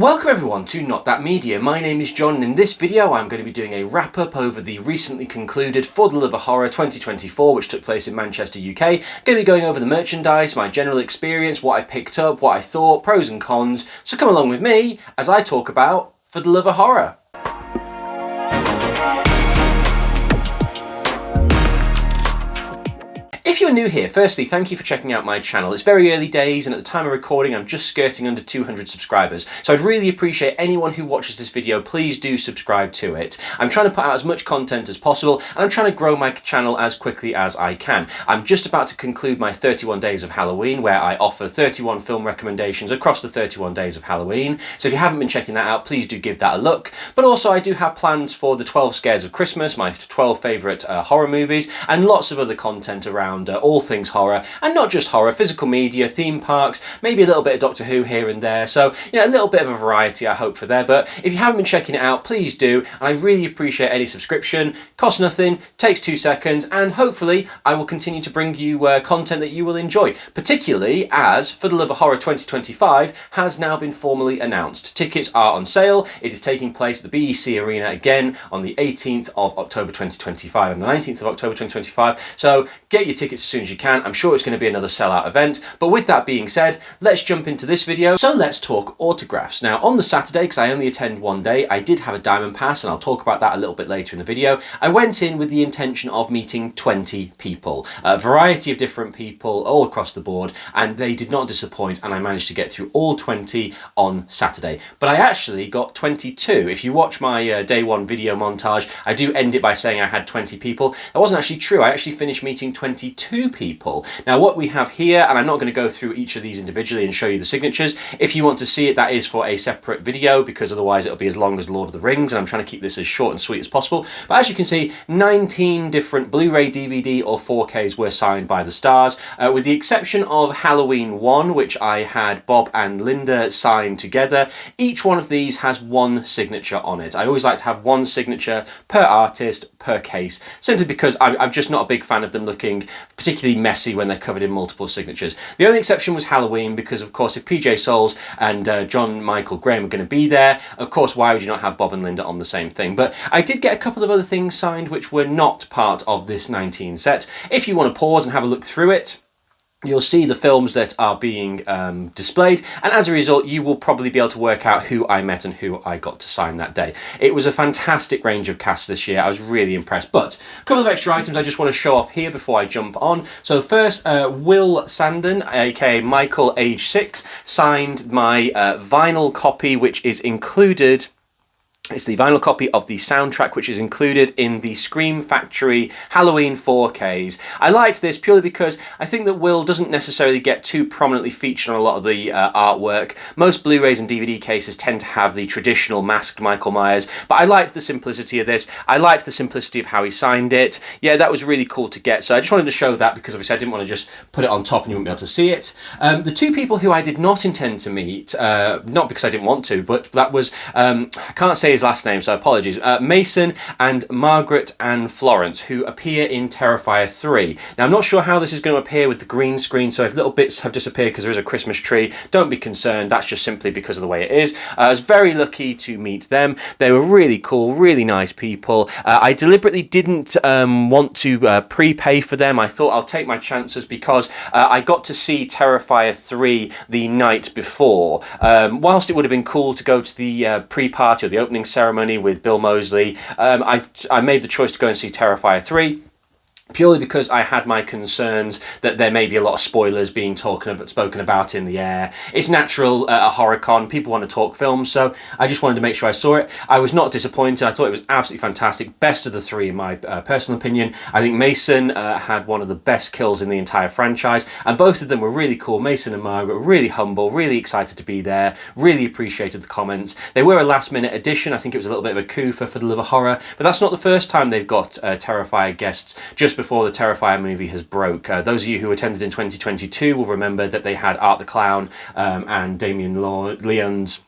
Welcome everyone to Not That Media. My name is John and in this video I'm going to be doing a wrap up over the recently concluded For the Love of Horror 2024 which took place in Manchester, UK. I'm going to be going over the merchandise, my general experience, what I picked up, what I thought, pros and cons. So come along with me as I talk about For the Love of Horror. If you're new here, firstly, thank you for checking out my channel. It's very early days and at the time of recording I'm just skirting under 200 subscribers. So I'd really appreciate anyone who watches this video, please do subscribe to it. I'm trying to put out as much content as possible and I'm trying to grow my channel as quickly as I can. I'm just about to conclude my 31 days of Halloween where I offer 31 film recommendations across the 31 days of Halloween. So if you haven't been checking that out, please do give that a look. But also I do have plans for the 12 Scares of Christmas, my 12 favourite horror movies and lots of other content around all things horror, and not just horror, physical media, theme parks, maybe a little bit of Doctor Who here and there, so a little bit of a variety I hope for there. But if you haven't been checking it out, please do, and I really appreciate any subscription. Costs nothing, takes 2 seconds, and hopefully I will continue to bring you content that you will enjoy, particularly as For the Love of Horror 2025 has now been formally announced. Tickets are on sale. It is taking place at the BEC Arena again on the 18th of October 2025 and the 19th of October 2025, so get your tickets as soon as you can. I'm sure it's going to be another sellout event. But with that being said, let's jump into this video. So let's talk autographs. Now on the Saturday, because I only attend one day, I did have a diamond pass and I'll talk about that a little bit later in the video. I went in with the intention of meeting 20 people, a variety of different people all across the board, and they did not disappoint and I managed to get through all 20 on Saturday. But I actually got 22. If you watch my day one video montage, I do end it by saying I had 20 people. That wasn't actually true. I actually finished meeting 22 people. Now what we have here, and I'm not going to go through each of these individually and show you the signatures. If you want to see it, that is for a separate video because otherwise it'll be as long as Lord of the Rings and I'm trying to keep this as short and sweet as possible. But as you can see, 19 different Blu-ray, DVD or 4Ks were signed by the stars, with the exception of Halloween 1, which I had Bob and Linda sign together. Each one of these has one signature on it. I always like to have one signature per artist, per case, simply because I'm just not a big fan of them looking particularly messy when they're covered in multiple signatures. The only exception was Halloween because of course if PJ Soles and John Michael Graham are going to be there, of course why would you not have Bob and Linda on the same thing? But I did get a couple of other things signed which were not part of this 19 set. If you want to pause and have a look through it, you'll see the films that are being displayed, and as a result you will probably be able to work out who I met and who I got to sign that day. It was a fantastic range of casts this year. I was really impressed. But a couple of extra items I just want to show off here before I jump on. So first, Will Sandon, aka Michael age 6, signed my vinyl copy which is included. It's the vinyl copy of the soundtrack which is included in the Scream Factory Halloween 4Ks. I liked this purely because I think that Will doesn't necessarily get too prominently featured on a lot of the artwork. Most Blu-rays and DVD cases tend to have the traditional masked Michael Myers, but I liked the simplicity of this. I liked the simplicity of how he signed it. Yeah, that was really cool to get. So I just wanted to show that because obviously I didn't want to just put it on top and you wouldn't be able to see it. The two people who I did not intend to meet, not because I didn't want to, but that was, I can't say his last name, so apologies. Mason and Margaret Ann Florence, who appear in Terrifier 3. Now, I'm not sure how this is going to appear with the green screen, so if little bits have disappeared because there is a Christmas tree, don't be concerned. That's just simply because of the way it is. I was very lucky to meet them. They were really cool, really nice people. I deliberately didn't want to prepay for them. I thought I'll take my chances because I got to see Terrifier 3 the night before. Whilst it would have been cool to go to the pre-party or the opening ceremony with Bill Moseley, I made the choice to go and see Terrifier 3. Purely because I had my concerns that there may be a lot of spoilers being spoken about in the air. It's natural at a horror con, people want to talk films, so I just wanted to make sure I saw it. I was not disappointed. I thought it was absolutely fantastic. Best of the three in my personal opinion. I think Mason had one of the best kills in the entire franchise, and both of them were really cool. Mason and Margaret were really humble, really excited to be there, really appreciated the comments. They were a last minute addition. I think it was a little bit of a coup for the Love of Horror, but that's not the first time they've got Terrifier guests just before the Terrifier movie has broke. Those of you who attended in 2022 will remember that they had Art the Clown and Damien Leon's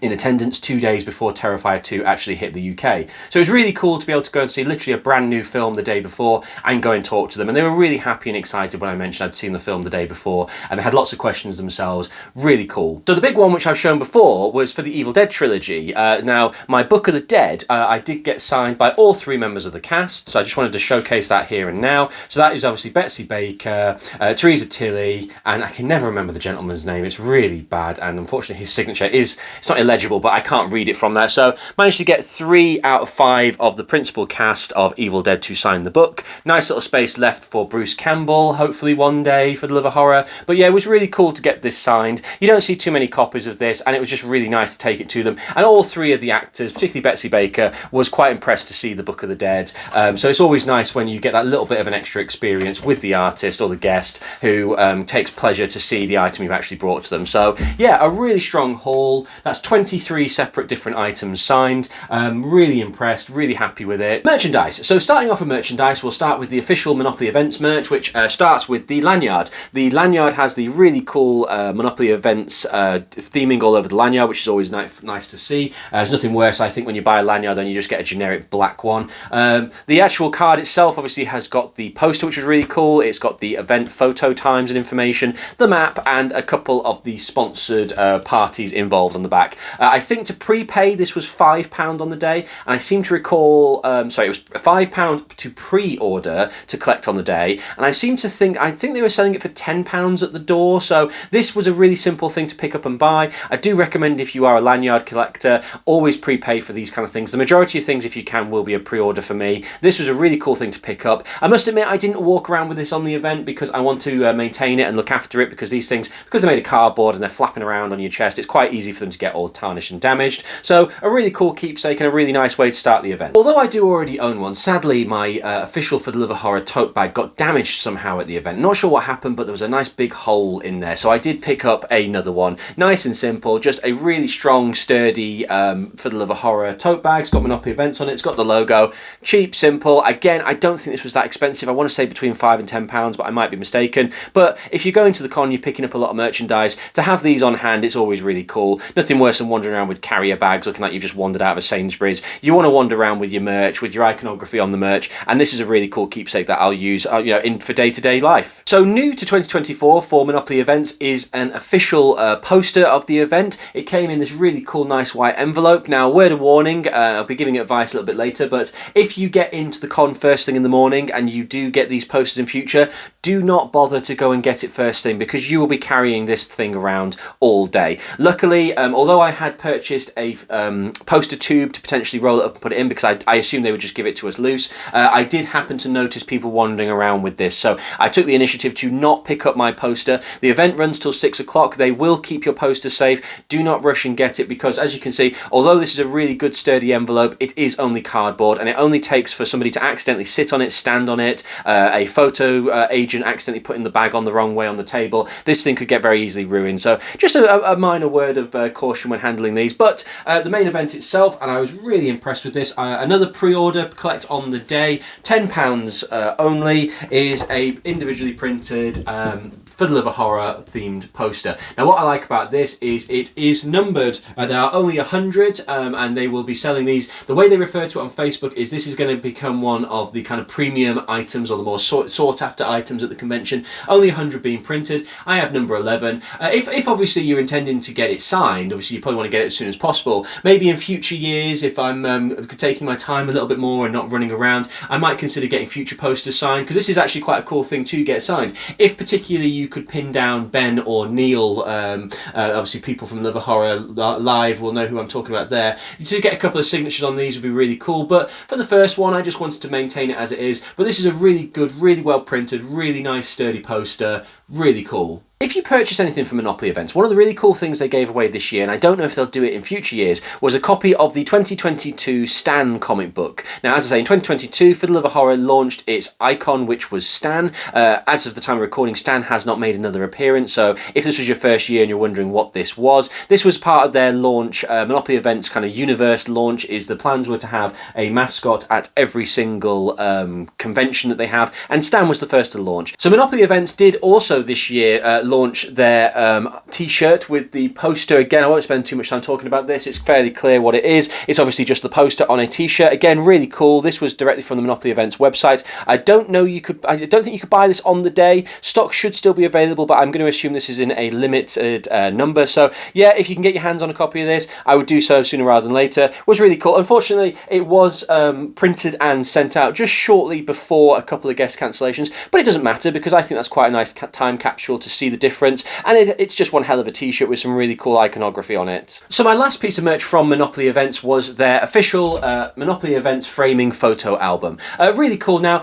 in attendance 2 days before Terrifier 2 actually hit the UK. So it was really cool to be able to go and see literally a brand new film the day before and go and talk to them. And they were really happy and excited when I mentioned I'd seen the film the day before, and they had lots of questions themselves. Really cool. So the big one, which I've shown before, was for the Evil Dead trilogy. Now, my Book of the Dead, I did get signed by all 3 members of the cast, so I just wanted to showcase that here and now. So that is obviously Betsy Baker, Teresa Tilly, and I can never remember the gentleman's name. It's really bad, and unfortunately his signature it's not illegible, but I can't read it from there. So managed to get 3 out of 5 of the principal cast of Evil Dead to sign the book. Nice little space left for Bruce Campbell, hopefully one day for the Love of Horror. But yeah, it was really cool to get this signed. You don't see too many copies of this, and it was just really nice to take it to them. And all 3 of the actors, particularly Betsy Baker, was quite impressed to see the Book of the Dead. So it's always nice when you get that little bit of an extra experience with the artist or the guest who takes pleasure to see the item you've actually brought to them. So yeah, a really strong haul. That's 23 separate different items signed. Really impressed, really happy with it. Merchandise. So starting off with merchandise, we'll start with the official Monopoly Events merch, which starts with the lanyard. The lanyard has the really cool Monopoly Events theming all over the lanyard, which is always nice to see. There's nothing worse, I think, when you buy a lanyard and you just get a generic black one. The actual card itself obviously has got the poster, which is really cool. It's got the event photo times and information, the map, and a couple of the sponsored parties involved on the back. I think to prepay this was £5 on the day, and I seem to recall, sorry, it was £5 to pre-order to collect on the day, and I think they were selling it for £10 at the door, so this was a really simple thing to pick up and buy. I do recommend, if you are a lanyard collector, always prepay for these kind of things. The majority of things, if you can, will be a pre-order for me. This was a really cool thing to pick up. I must admit, I didn't walk around with this on the event because I want to maintain it and look after it, because these things, because they're made of cardboard and they're flapping around on your chest, it's quite easy for them to get all tarnished and damaged. So a really cool keepsake and a really nice way to start the event. Although I do already own one, sadly my official For the Love of Horror tote bag got damaged somehow at the event. Not sure what happened, but there was a nice big hole in there, so I did pick up another one. Nice and simple, just a really strong, sturdy For the Love of Horror tote bag. It's got Monopoly Events on it, it's got the logo. Cheap, simple. Again, I don't think this was that expensive. I want to say between £5 and £10, but I might be mistaken. But if you go into the con, you're picking up a lot of merchandise. To have these on hand, it's always really cool. Nothing worse than wandering around with carrier bags looking like you've just wandered out of a Sainsbury's. You want to wander around with your merch, with your iconography on the merch, and this is a really cool keepsake that I'll use for day-to-day life. So new to 2024 for Monopoly Events is an official poster of the event. It came in this really cool, nice white envelope. Now, word of warning, I'll be giving advice a little bit later, but if you get into the con first thing in the morning and you do get these posters in future, do not bother to go and get it first thing, because you will be carrying this thing around all day. Luckily, although I had purchased a poster tube to potentially roll it up and put it in, because I assumed they would just give it to us loose, I did happen to notice people wandering around with this, so I took the initiative to not pick up my poster. The event runs till 6 o'clock. They will keep your poster safe. Do not rush and get it, because as you can see, although this is a really good sturdy envelope, it is only cardboard, and it only takes for somebody to accidentally sit on it, stand on it, a photo agent accidentally putting the bag on the wrong way on the table. This thing could get very easily ruined, so just a minor word of caution when handling these. But the main event itself, and I was really impressed with this, another pre-order collect on the day, £10 only, is a individually printed For the Love of Horror themed poster. Now what I like about this is it is numbered. There are only 100 and they will be selling these. The way they refer to it on Facebook is this is going to become one of the kind of premium items, or the more sought after items at the convention. Only 100 being printed. I have number 11. If obviously you're intending to get it signed, obviously you probably want to get it as soon as possible. Maybe in future years, if I'm taking my time a little bit more and not running around, I might consider getting future posters signed, because this is actually quite a cool thing to get signed. If particularly you could pin down Ben or Neil, obviously people from Love of Horror Live will know who I'm talking about there. To get a couple of signatures on these would be really cool, but for the first one I just wanted to maintain it as it is. But this is a really good, really well printed, really nice sturdy poster, really cool. If you purchase anything from Monopoly Events, one of the really cool things they gave away this year, and I don't know if they'll do it in future years, was a copy of the 2022 Stan comic book. Now, as I say, in 2022, For the Love of Horror launched its icon, which was Stan. As of the time of recording, Stan has not made another appearance, so if this was your first year and you're wondering what this was part of their launch. Monopoly Events kind of universe launch is the plans were to have a mascot at every single convention that they have, and Stan was the first to launch. So Monopoly Events did also also this year launch their t-shirt with the poster. Again, I won't spend too much time talking about this. It's fairly clear what it is. It's obviously just the poster on a t-shirt. Again, really cool. This was directly from the Monopoly Events website. I don't think you could buy this on the day. Stock should still be available, but I'm going to assume this is in a limited number. So yeah, if you can get your hands on a copy of this, I would do so sooner rather than later. It was really cool. Unfortunately, it was printed and sent out just shortly before a couple of guest cancellations, but it doesn't matter because I think that's quite a nice time capsule to see the difference, and it's just one hell of a t-shirt with some really cool iconography on it. So my last piece of merch from Monopoly Events was their official Monopoly Events framing photo album. Really cool. Now,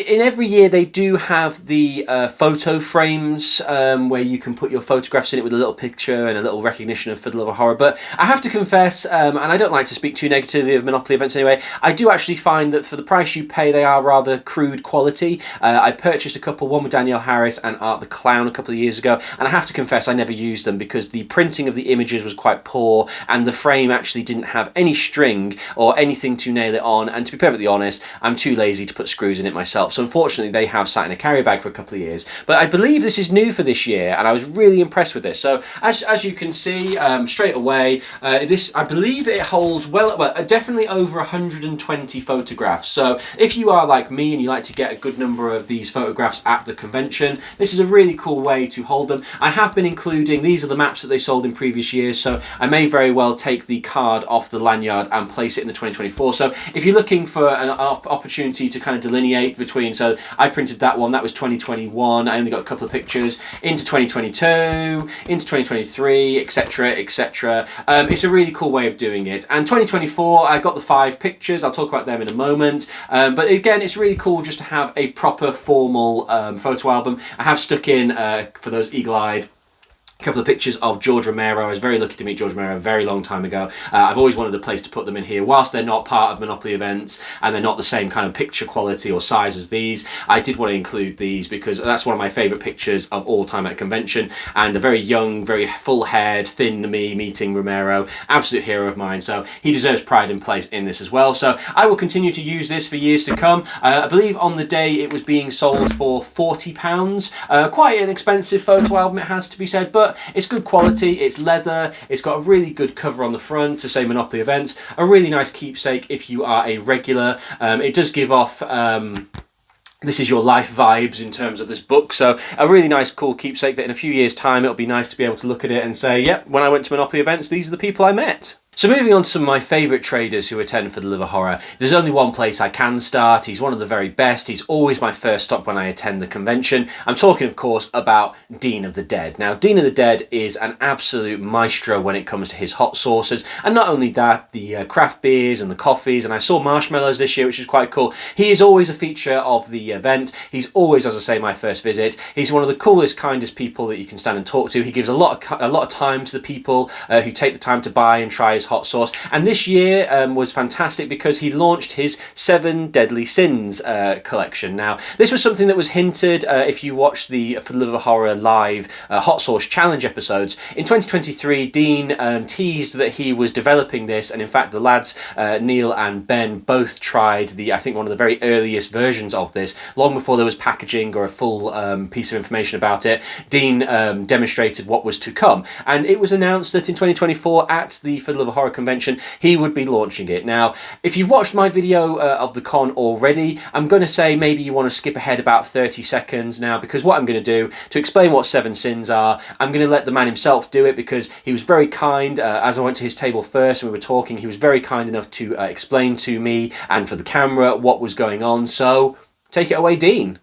in every year they do have the photo frames where you can put your photographs in it with a little picture and a little recognition of For the Love of Horror, but I have to confess, and I don't like to speak too negatively of Monopoly Events anyway, I do actually find that for the price you pay they are rather crude quality. I purchased a couple, one with Danielle Harris and Art the Clown a couple of years ago, and I have to confess I never used them because the printing of the images was quite poor and the frame actually didn't have any string or anything to nail it on, and to be perfectly honest, I'm too lazy to put screws in it myself, so unfortunately they have sat in a carrier bag for a couple of years. But I believe this is new for this year and I was really impressed with this. So as you can see straight away, this, I believe it holds well definitely over 120 photographs. So if you are like me and you like to get a good number of these photographs at the convention, this is a really cool way to hold them. I have been including, these are the maps that they sold in previous years, so I may very well take the card off the lanyard and place it in the 2024. So if you're looking for an opportunity to kind of delineate between, so I printed that one, that was 2021, I only got a couple of pictures, into 2022, into 2023, etc, etc. It's a really cool way of doing it. And 2024, I got the 5 pictures, I'll talk about them in a moment, but again, it's really cool just to have a proper formal photo album. I have stuck in, for those eagle-eyed, a couple of pictures of George Romero. I was very lucky to meet George Romero a very long time ago. I've always wanted a place to put them in here. Whilst they're not part of Monopoly Events and they're not the same kind of picture quality or size as these, I did want to include these because that's one of my favourite pictures of all time at a convention, and a very young, very full-haired, thin me meeting Romero, absolute hero of mine, so he deserves pride and place in this as well. So I will continue to use this for years to come. I believe on the day it was being sold for £40. Quite an expensive photo album, it has to be said, but it's good quality, it's leather, it's got a really good cover on the front to say Monopoly Events, a really nice keepsake if you are a regular. It does give off this is your life vibes in terms of this book, so a really nice cool keepsake that in a few years time it'll be nice to be able to look at it and say, yep, when I went to Monopoly Events these are the people I met. So moving on to some of my favourite traders who attend For the Love of Horror, there's only one place I can start. He's one of the very best. He's always my first stop when I attend the convention. I'm talking, of course, about Dean of the Dead. Now, Dean of the Dead is an absolute maestro when it comes to his hot sauces, and not only that, the craft beers and the coffees, and I saw marshmallows this year, which is quite cool. He is always a feature of the event. He's always, as I say, my first visit. He's one of the coolest, kindest people that you can stand and talk to. He gives a lot of time to the people who take the time to buy and try his hot sauce, and this year was fantastic because he launched his 7 Deadly Sins collection. Now, this was something that was hinted if you watched the For the Love of Horror live hot sauce challenge episodes. In 2023, Dean teased that he was developing this, and in fact the lads Neil and Ben both tried I think one of the very earliest versions of this, long before there was packaging or a full piece of information about it. Dean demonstrated what was to come, and it was announced that in 2024 at the For the Love of Horror convention he would be launching it. Now, if you've watched my video of the con already, I'm going to say maybe you want to skip ahead about 30 seconds now, because what I'm going to do to explain what 7 sins are, I'm going to let the man himself do it, because he was very kind. As I went to his table first and we were talking, he was very kind enough to explain to me and for the camera what was going on. So take it away, Dean.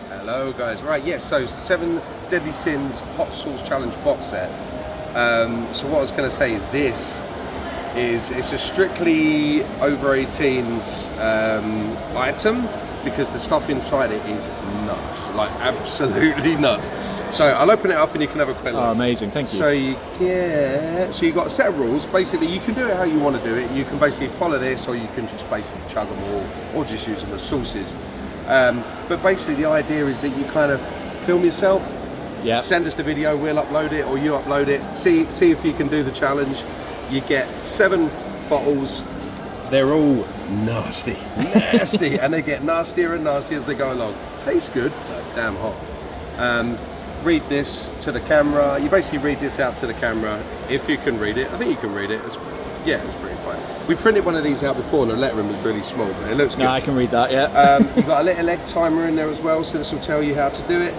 Hello guys. Right, yes, so 7 Deadly Sins Hot Sauce Challenge box set. So what I was going to say is it's a strictly over 18s item, because the stuff inside it is nuts, like absolutely nuts. So I'll open it up and you can have a quick look. Oh, amazing, thank you. So you got a set of rules. Basically, you can do it how you want to do it. You can basically follow this, or you can just basically chug them all, or just use them as sauces. But basically the idea is that you kind of film yourself, send us the video, we'll upload it, or you upload it, see if you can do the challenge. You get 7 bottles. They're all nasty, and they get nastier and nastier as they go along. Tastes good, but damn hot. read this to the camera. You basically read this out to the camera, if you can read it. I think you can read it. Yeah, it's pretty fine. We printed one of these out before and the lettering was really small, but it looks good. No, I can read that, yeah. You've got a little egg timer in there as well, so this will tell you how to do it.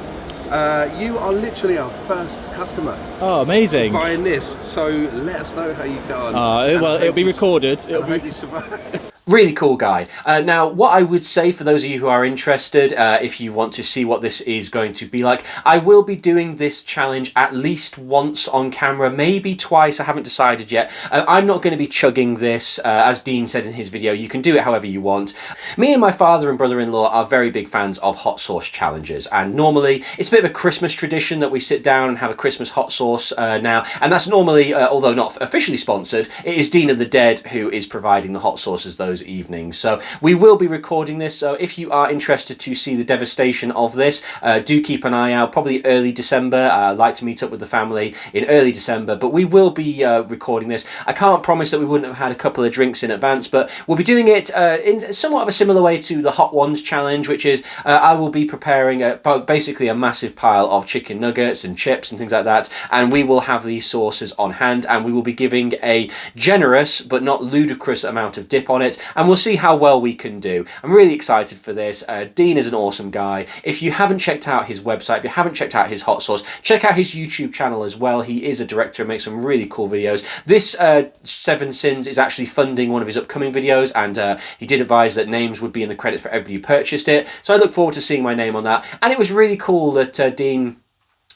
You are literally our first customer Oh, amazing. buying this, so let us know how you get on. Well, it'll be recorded. I hope you survive. Really cool guy. Now, what I would say for those of you who are interested, if you want to see what this is going to be like, I will be doing this challenge at least once on camera, maybe twice, I haven't decided yet. I'm not going to be chugging this, as Dean said in his video, you can do it however you want. Me and my father and brother-in-law are very big fans of hot sauce challenges, and normally it's a bit of a Christmas tradition that we sit down and have a Christmas hot sauce now, and that's normally, although not officially sponsored, it is Dean of the Dead who is providing the hot sauces those evenings. So we will be recording this, so if you are interested to see the devastation of this, do keep an eye out. Probably early December. I'd like to meet up with the family in early December, but we will be recording this. I can't promise that we wouldn't have had a couple of drinks in advance, but we'll be doing it in somewhat of a similar way to the Hot Ones challenge, which is I will be preparing basically a massive pile of chicken nuggets and chips and things like that, and we will have these sauces on hand, and we will be giving a generous but not ludicrous amount of dip on it, and we'll see how well we can do. I'm really excited for this. Dean is an awesome guy. If you haven't checked out his website, if you haven't checked out his hot sauce, check out his YouTube channel as well. He is a director and makes some really cool videos. This Seven Sins is actually funding one of his upcoming videos, and he did advise that names would be in the credits for everybody who purchased it, so I look forward to seeing my name on that. And it was really cool that Dean,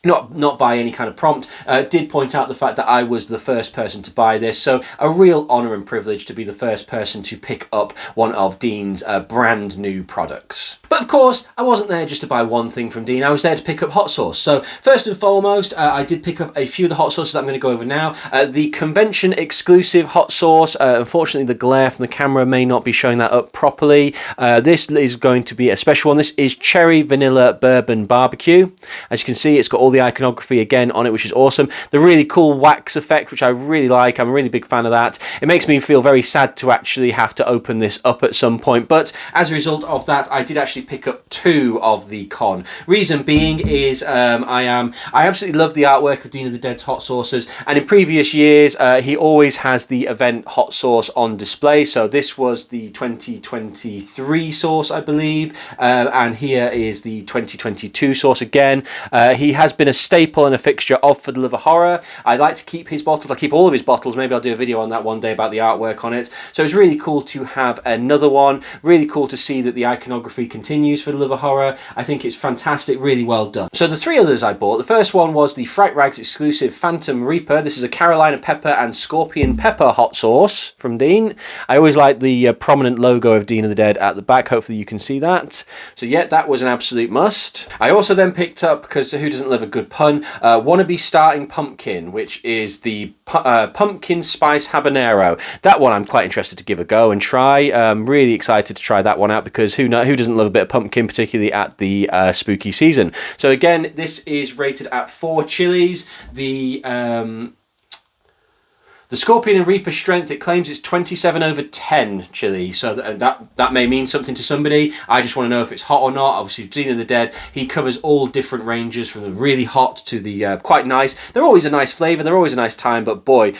not by any kind of prompt, did point out the fact that I was the first person to buy this, so a real honour and privilege to be the first person to pick up one of Dean's brand new products. But of course, I wasn't there just to buy one thing from Dean, I was there to pick up hot sauce. So first and foremost, I did pick up a few of the hot sauces that I'm going to go over now. The convention exclusive hot sauce, unfortunately the glare from the camera may not be showing that up properly. This is going to be a special one. This is Cherry Vanilla Bourbon Barbecue. As you can see, it's got all the iconography again on it, which is awesome. The really cool wax effect, which I really like. I'm a really big fan of that. It makes me feel very sad to actually have to open this up at some point, but as a result of that, I did actually pick up two of the con. Reason being is I absolutely love the artwork of Dean of the Dead's hot sauces, and in previous years he always has the event hot sauce on display. So this was the 2023 sauce, I believe, and here is the 2022 sauce again. He has been a staple and a fixture of For the Love of Horror. I like to keep his bottles. I keep all of his bottles. Maybe I'll do a video on that one day about the artwork on it. So it's really cool to have another one. Really cool to see that the iconography continues For the Love of Horror. I think it's fantastic. Really well done. So the three others I bought. The first one was the Fright Rags exclusive Phantom Reaper. This is a Carolina pepper and scorpion pepper hot sauce from Dean. I always like the prominent logo of Dean of the Dead at the back. Hopefully you can see that. So yeah, that was an absolute must. I also then picked up, because who doesn't love a good pun, Wannabe Starting Pumpkin, which is the pumpkin spice habanero. That one I'm quite interested to give a go and try. Really excited to try that one out, because who doesn't love a bit of pumpkin, particularly at the spooky season. So again, this is rated at 4 chilies. The Scorpion and Reaper strength, it claims it's 27/10 chili, so that may mean something to somebody. I just want to know if it's hot or not. Obviously, Dean of the Dead, he covers all different ranges, from the really hot to the quite nice. They're always a nice flavour, they're always a nice time, but boy,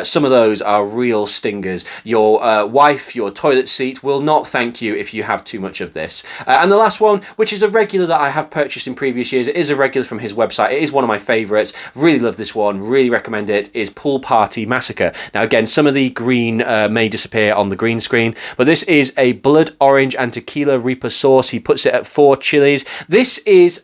some of those are real stingers. Your wife, your toilet seat will not thank you if you have too much of this. And the last one, which is a regular that I have purchased in previous years, it is a regular from his website, it is one of my favourites, really love this one, really recommend it, is Pool Party Massacre. Now again, some of the green may disappear on the green screen, but this is a blood orange and tequila Reaper sauce. He puts it at 4 chilies. This is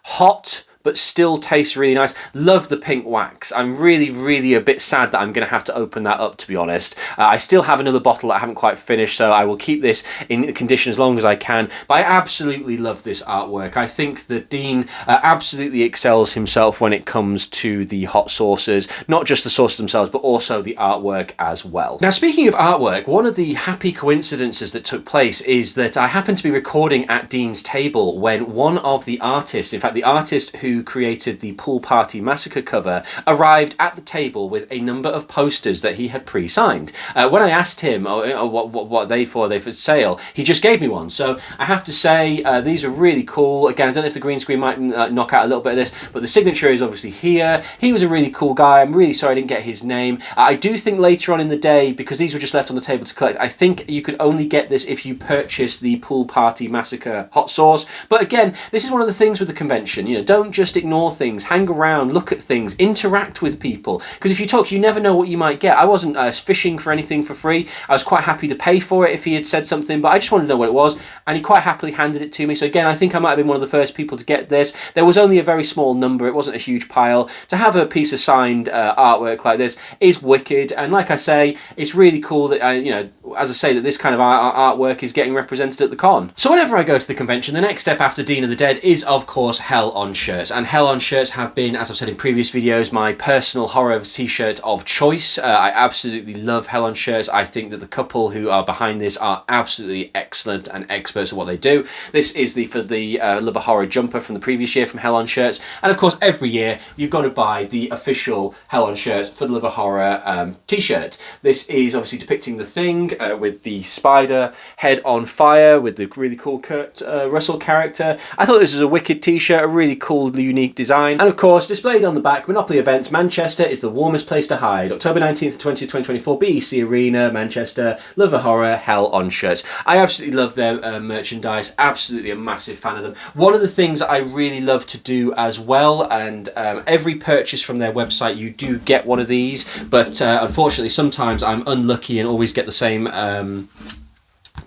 hot, but still tastes really nice. Love the pink wax. I'm really a bit sad that I'm going to have to open that up, to be honest. I still have another bottle that I haven't quite finished, so I will keep this in condition as long as I can. But I absolutely love this artwork. I think that Dean absolutely excels himself when it comes to the hot sauces. Not just the sauces themselves, but also the artwork as well. Now, speaking of artwork, one of the happy coincidences that took place is that I happened to be recording at Dean's table when one of the artists, in fact the artist who who created the Pool Party Massacre cover, arrived at the table with a number of posters that he had pre-signed. When I asked him what they for sale, he just gave me one. So I have to say, these are really cool. Again, I don't know if the green screen might knock out a little bit of this, but the signature is obviously here. He was a really cool guy. I'm really sorry I didn't get his name. I do think later on in the day, because these were just left on the table to collect, I think you could only get this if you purchase the Pool Party Massacre hot sauce. But again, this is one of the things with the convention. You know, don't just ignore things. Hang around, look at things, interact with people. Because if you talk, you never know what you might get. I wasn't fishing for anything for free. I was quite happy to pay for it if he had said something, but I just wanted to know what it was, and he quite happily handed it to me. So again, I think I might have been one of the first people to get this. There was only a very small number. It wasn't a huge pile. To have a piece of signed artwork like this is wicked, and like I say, it's really cool that you know, as I say, that this kind of artwork is getting represented at the con. So whenever I go to the convention, the next step after Dean of the Dead is of course Hell on shirts, and Hell on shirts have been, as I've said in previous videos, my personal horror t-shirt of choice. I absolutely love Hell on shirts. I think that the couple who are behind this are absolutely excellent and experts at what they do. This is for the Love a Horror jumper from the previous year from Hell on shirts, and of course every year you've got to buy the official Hell on shirts for the Love a Horror t-shirt. This is obviously depicting the Thing with the spider head on fire with the really cool Kurt Russell character. I thought this was a wicked t-shirt, a really cool, unique design. And of course, displayed on the back, Monopoly Events, Manchester is the warmest place to hide. October 19th to 20th, 2024, BEC Arena, Manchester, Love a Horror, Hell on shirts. I absolutely love their merchandise, absolutely a massive fan of them. One of the things that I really love to do as well, and every purchase from their website you do get one of these, but unfortunately sometimes I'm unlucky and always get the same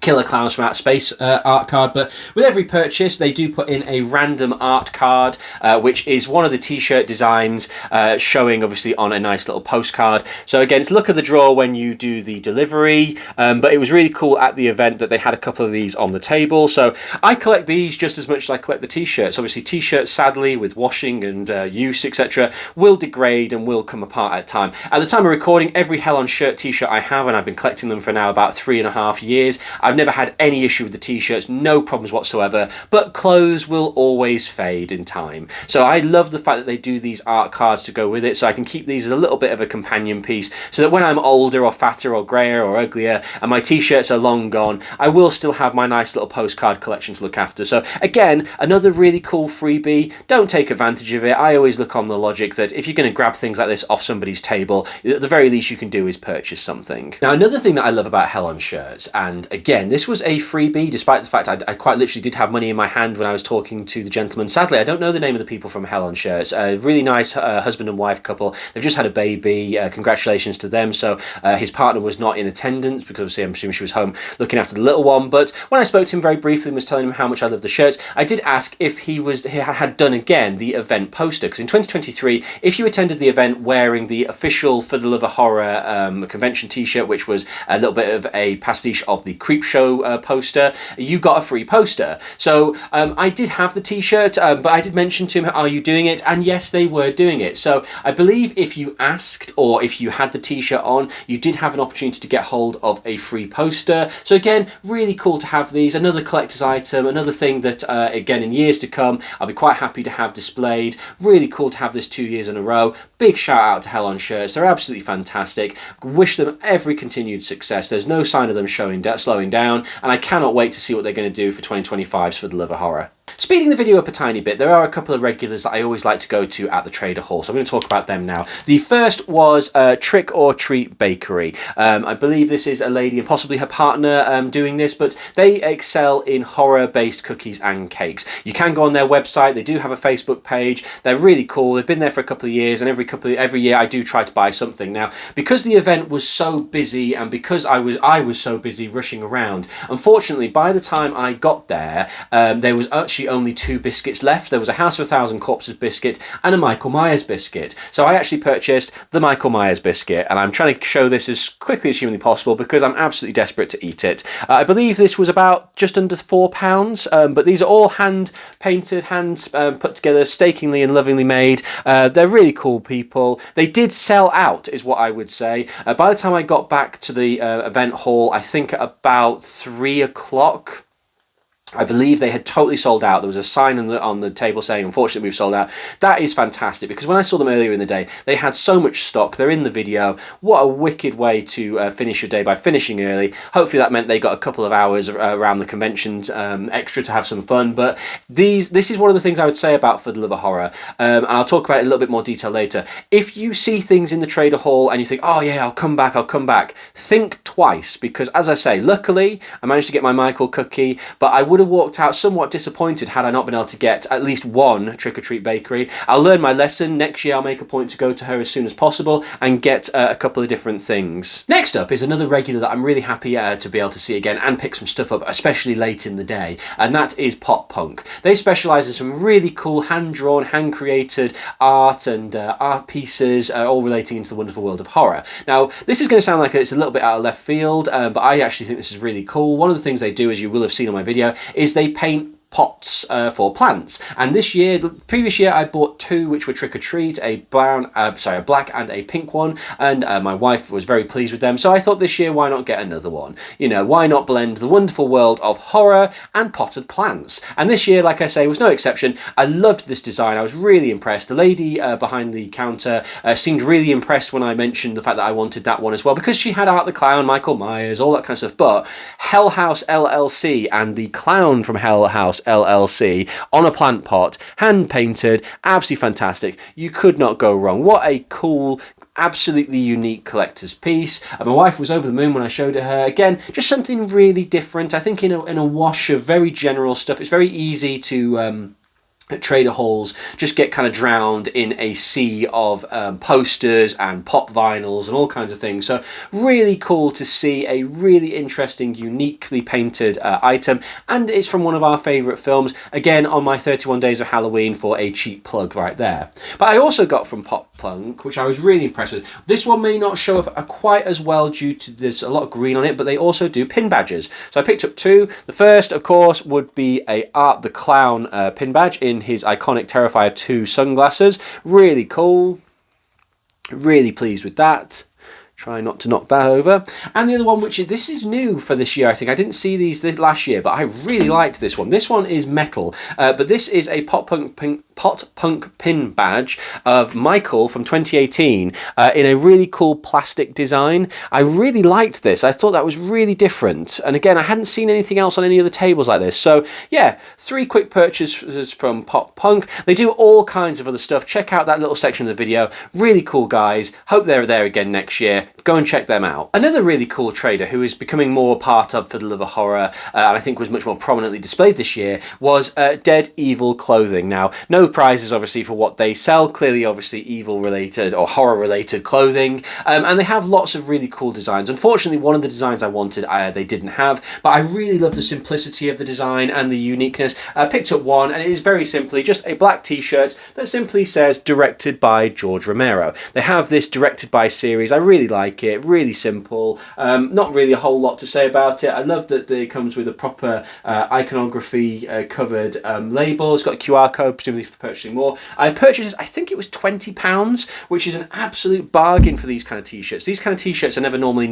Killer Clowns from Outer Space art card, but with every purchase they do put in a random art card, which is one of the t-shirt designs showing obviously on a nice little postcard. So again, it's luck of the draw when you do the delivery, but it was really cool at the event that they had a couple of these on the table. So I collect these just as much as I collect the t-shirts. Obviously t-shirts, sadly, with washing and use, etc., will degrade and will come apart at time. At the time of recording, every Hell on shirt t-shirt I have, and I've been collecting them for now about 3.5 years, I've never had any issue with the t-shirts, no problems whatsoever, but clothes will always fade in time. So I love the fact that they do these art cards to go with it, so I can keep these as a little bit of a companion piece, so that when I'm older or fatter or greyer or uglier and my t-shirts are long gone, I will still have my nice little postcard collection to look after. So again, another really cool freebie. Don't take advantage of it. I always look on the logic that if you're going to grab things like this off somebody's table, at the very least you can do is purchase something. Now, another thing that I love about Hell on shirts, and again, this was a freebie, despite the fact I quite literally did have money in my hand when I was talking to the gentleman. Sadly, I don't know the name of the people from Hell on shirts. A really nice husband and wife couple. They've just had a baby. Congratulations to them. So his partner was not in attendance because obviously I'm assuming she was home looking after the little one. But when I spoke to him very briefly and was telling him how much I love the shirts, I did ask if he had done again the event poster, because in 2023, if you attended the event wearing the official For the Love of Horror convention t-shirt, which was a little bit of a pastiche of the Creepshow poster, you got a free poster. So I did have the t-shirt, but I did mention to him, are you doing it? And yes, they were doing it. So I believe if you asked, or if you had the t-shirt on, you did have an opportunity to get hold of a free poster. So again, really cool to have these. Another collector's item, another thing that again in years to come I'll be quite happy to have displayed. Really cool to have this 2 years in a row. Big shout out to Hell on shirts. They're absolutely fantastic. Wish them every continued success. There's no sign of them slowing down, and I cannot wait to see what they're going to do for 2025's For the Love of Horror. Speeding the video up a tiny bit, there are a couple of regulars that I always like to go to at the Trader Hall, so I'm going to talk about them now. The first was Trick or Treat Bakery. I believe this is a lady and possibly her partner doing this, but they excel in horror-based cookies and cakes. You can go on their website. They do have a Facebook page. They're really cool. They've been there for a couple of years, and every year I do try to buy something. Now, because the event was so busy and because I was so busy rushing around, unfortunately, by the time I got there, there was actually only 2 biscuits left. There was a House of a Thousand Corpses biscuit and a Michael Myers biscuit. So I actually purchased the Michael Myers biscuit, and I'm trying to show this as quickly as humanly possible because I'm absolutely desperate to eat it. I believe this was about just under £4, but these are all hand painted, put together, stakingly and lovingly made. They're really cool people. They did sell out, is what I would say. By the time I got back to the event hall, I think at about 3 o'clock, I believe they had totally sold out. There was a sign on the table saying, unfortunately, we've sold out. That is fantastic, because when I saw them earlier in the day, they had so much stock. They're in the video. What a wicked way to finish your day by finishing early. Hopefully that meant they got a couple of hours around the convention extra to have some fun. But this is one of the things I would say about For the Love of Horror, and I'll talk about it in a little bit more detail later. If you see things in the trader hall and you think, oh yeah, I'll come back, think twice, because as I say, luckily I managed to get my Michael cookie, but I would have walked out somewhat disappointed had I not been able to get at least one Trick or Treat bakery. I'll learn my lesson. Next year I'll make a point to go to her as soon as possible and get a couple of different things. Next up is another regular that I'm really happy to be able to see again and pick some stuff up, especially late in the day, and that is Pop Punk. They specialise in some really cool hand-drawn, hand-created art and art pieces, all relating into the wonderful world of horror. Now, this is going to sound like it's a little bit out of left field, but I actually think this is really cool. One of the things they do, as you will have seen on my video, is they paint pots for plants, and the previous year I bought two which were Trick or Treat, a black and a pink one, and my wife was very pleased with them, so I thought this year, why not get another one? You know, why not blend the wonderful world of horror and potted plants? And this year, like I say, was no exception. I loved this design. I was really impressed. The lady behind the counter seemed really impressed when I mentioned the fact that I wanted that one as well, because she had Art the Clown, Michael Myers, all that kind of stuff, but Hell House LLC and the clown from Hell House LLC on a plant pot, hand painted, absolutely fantastic. You could not go wrong. What a cool, absolutely unique collector's piece. My wife was over the moon when I showed it her. Again, just something really different. I think in a wash of very general stuff. It's very easy to at trader halls just get kind of drowned in a sea of posters and pop vinyls and all kinds of things. So really cool to see a really interesting, uniquely painted item, and it's from one of our favourite films, again on my 31 Days of Halloween for a cheap plug right there. But I also got from Pop Punk, which I was really impressed with. This one may not show up quite as well due to there's a lot of green on it, but they also do pin badges. So I picked up two. The first, of course, would be a Art the Clown pin badge in his iconic Terrifier 2 sunglasses. Really cool. Really pleased with that. Try not to knock that over. And the other one, which this is new for this year, I think. I didn't see these last year, but I really liked this one. This one is metal, but this is a Pop Punk pin badge of Michael from 2018 in a really cool plastic design. I really liked this. I thought that was really different. And again, I hadn't seen anything else on any other tables like this. So yeah, 3 quick purchases from Pop Punk. They do all kinds of other stuff. Check out that little section of the video. Really cool guys. Hope they're there again next year. Go and check them out. Another really cool trader who is becoming more part of For the Love of Horror, and I think was much more prominently displayed this year, was Dead Evil Clothing. Now, no prizes obviously for what they sell, clearly obviously evil related or horror related clothing, and they have lots of really cool designs. Unfortunately, one of the designs I wanted they didn't have, but I really love the simplicity of the design and the uniqueness. I picked up one, and it is very simply just a black t-shirt that simply says directed by George Romero. They have this directed by series. I really like it, really simple, not really a whole lot to say about it. I love that it comes with a proper iconography covered label. It's got a QR code presumably for purchasing more. I purchased this, I think it was £20, which is an absolute bargain for these kind of t-shirts. These kind of t-shirts are never normally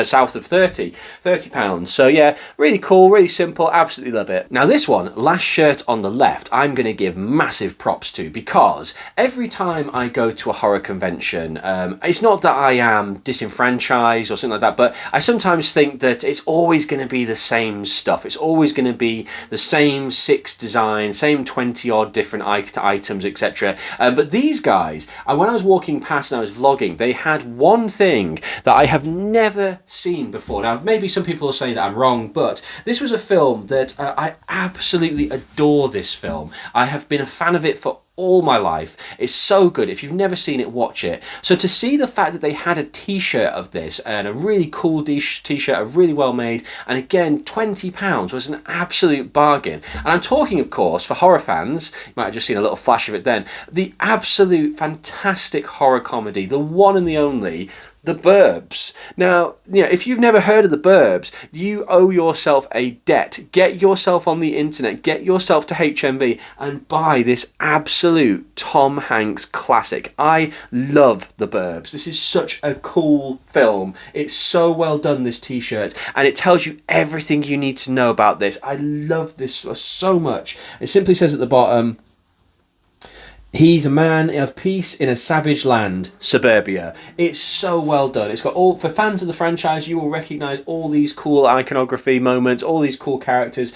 south of £30. So yeah, really cool, really simple, absolutely love it. Now this one, last shirt on the left, I'm going to give massive props to, because every time I go to a horror convention, it's not that I am disenfranchised or something like that, but I sometimes think that it's always going to be the same stuff. It's always going to be the same 6 designs, same 20 odd different items, etc. But these guys, when I was walking past and I was vlogging, they had one thing that I have never seen before. Now maybe some people will say that I'm wrong, but this was a film that I absolutely adore. This film, I have been a fan of it for all my life. It's so good. If you've never seen it, watch it. So to see the fact that they had a t-shirt of this, and a really cool t-shirt, a really well made, and again £20 was an absolute bargain. And I'm talking, of course, for horror fans, you might have just seen a little flash of it then, the absolute fantastic horror comedy, the one and the only The Burbs. Now, if you've never heard of The Burbs, you owe yourself a debt. Get yourself on the internet, get yourself to HMV and buy this absolute Tom Hanks classic. I love The Burbs. This is such a cool film. It's so well done, this t-shirt, and it tells you everything you need to know about this. I love this so much. It simply says at the bottom, he's a man of peace in a savage land, suburbia. It's so well done. It's got all, for fans of the franchise, you will recognise all these cool iconography moments, all these cool characters.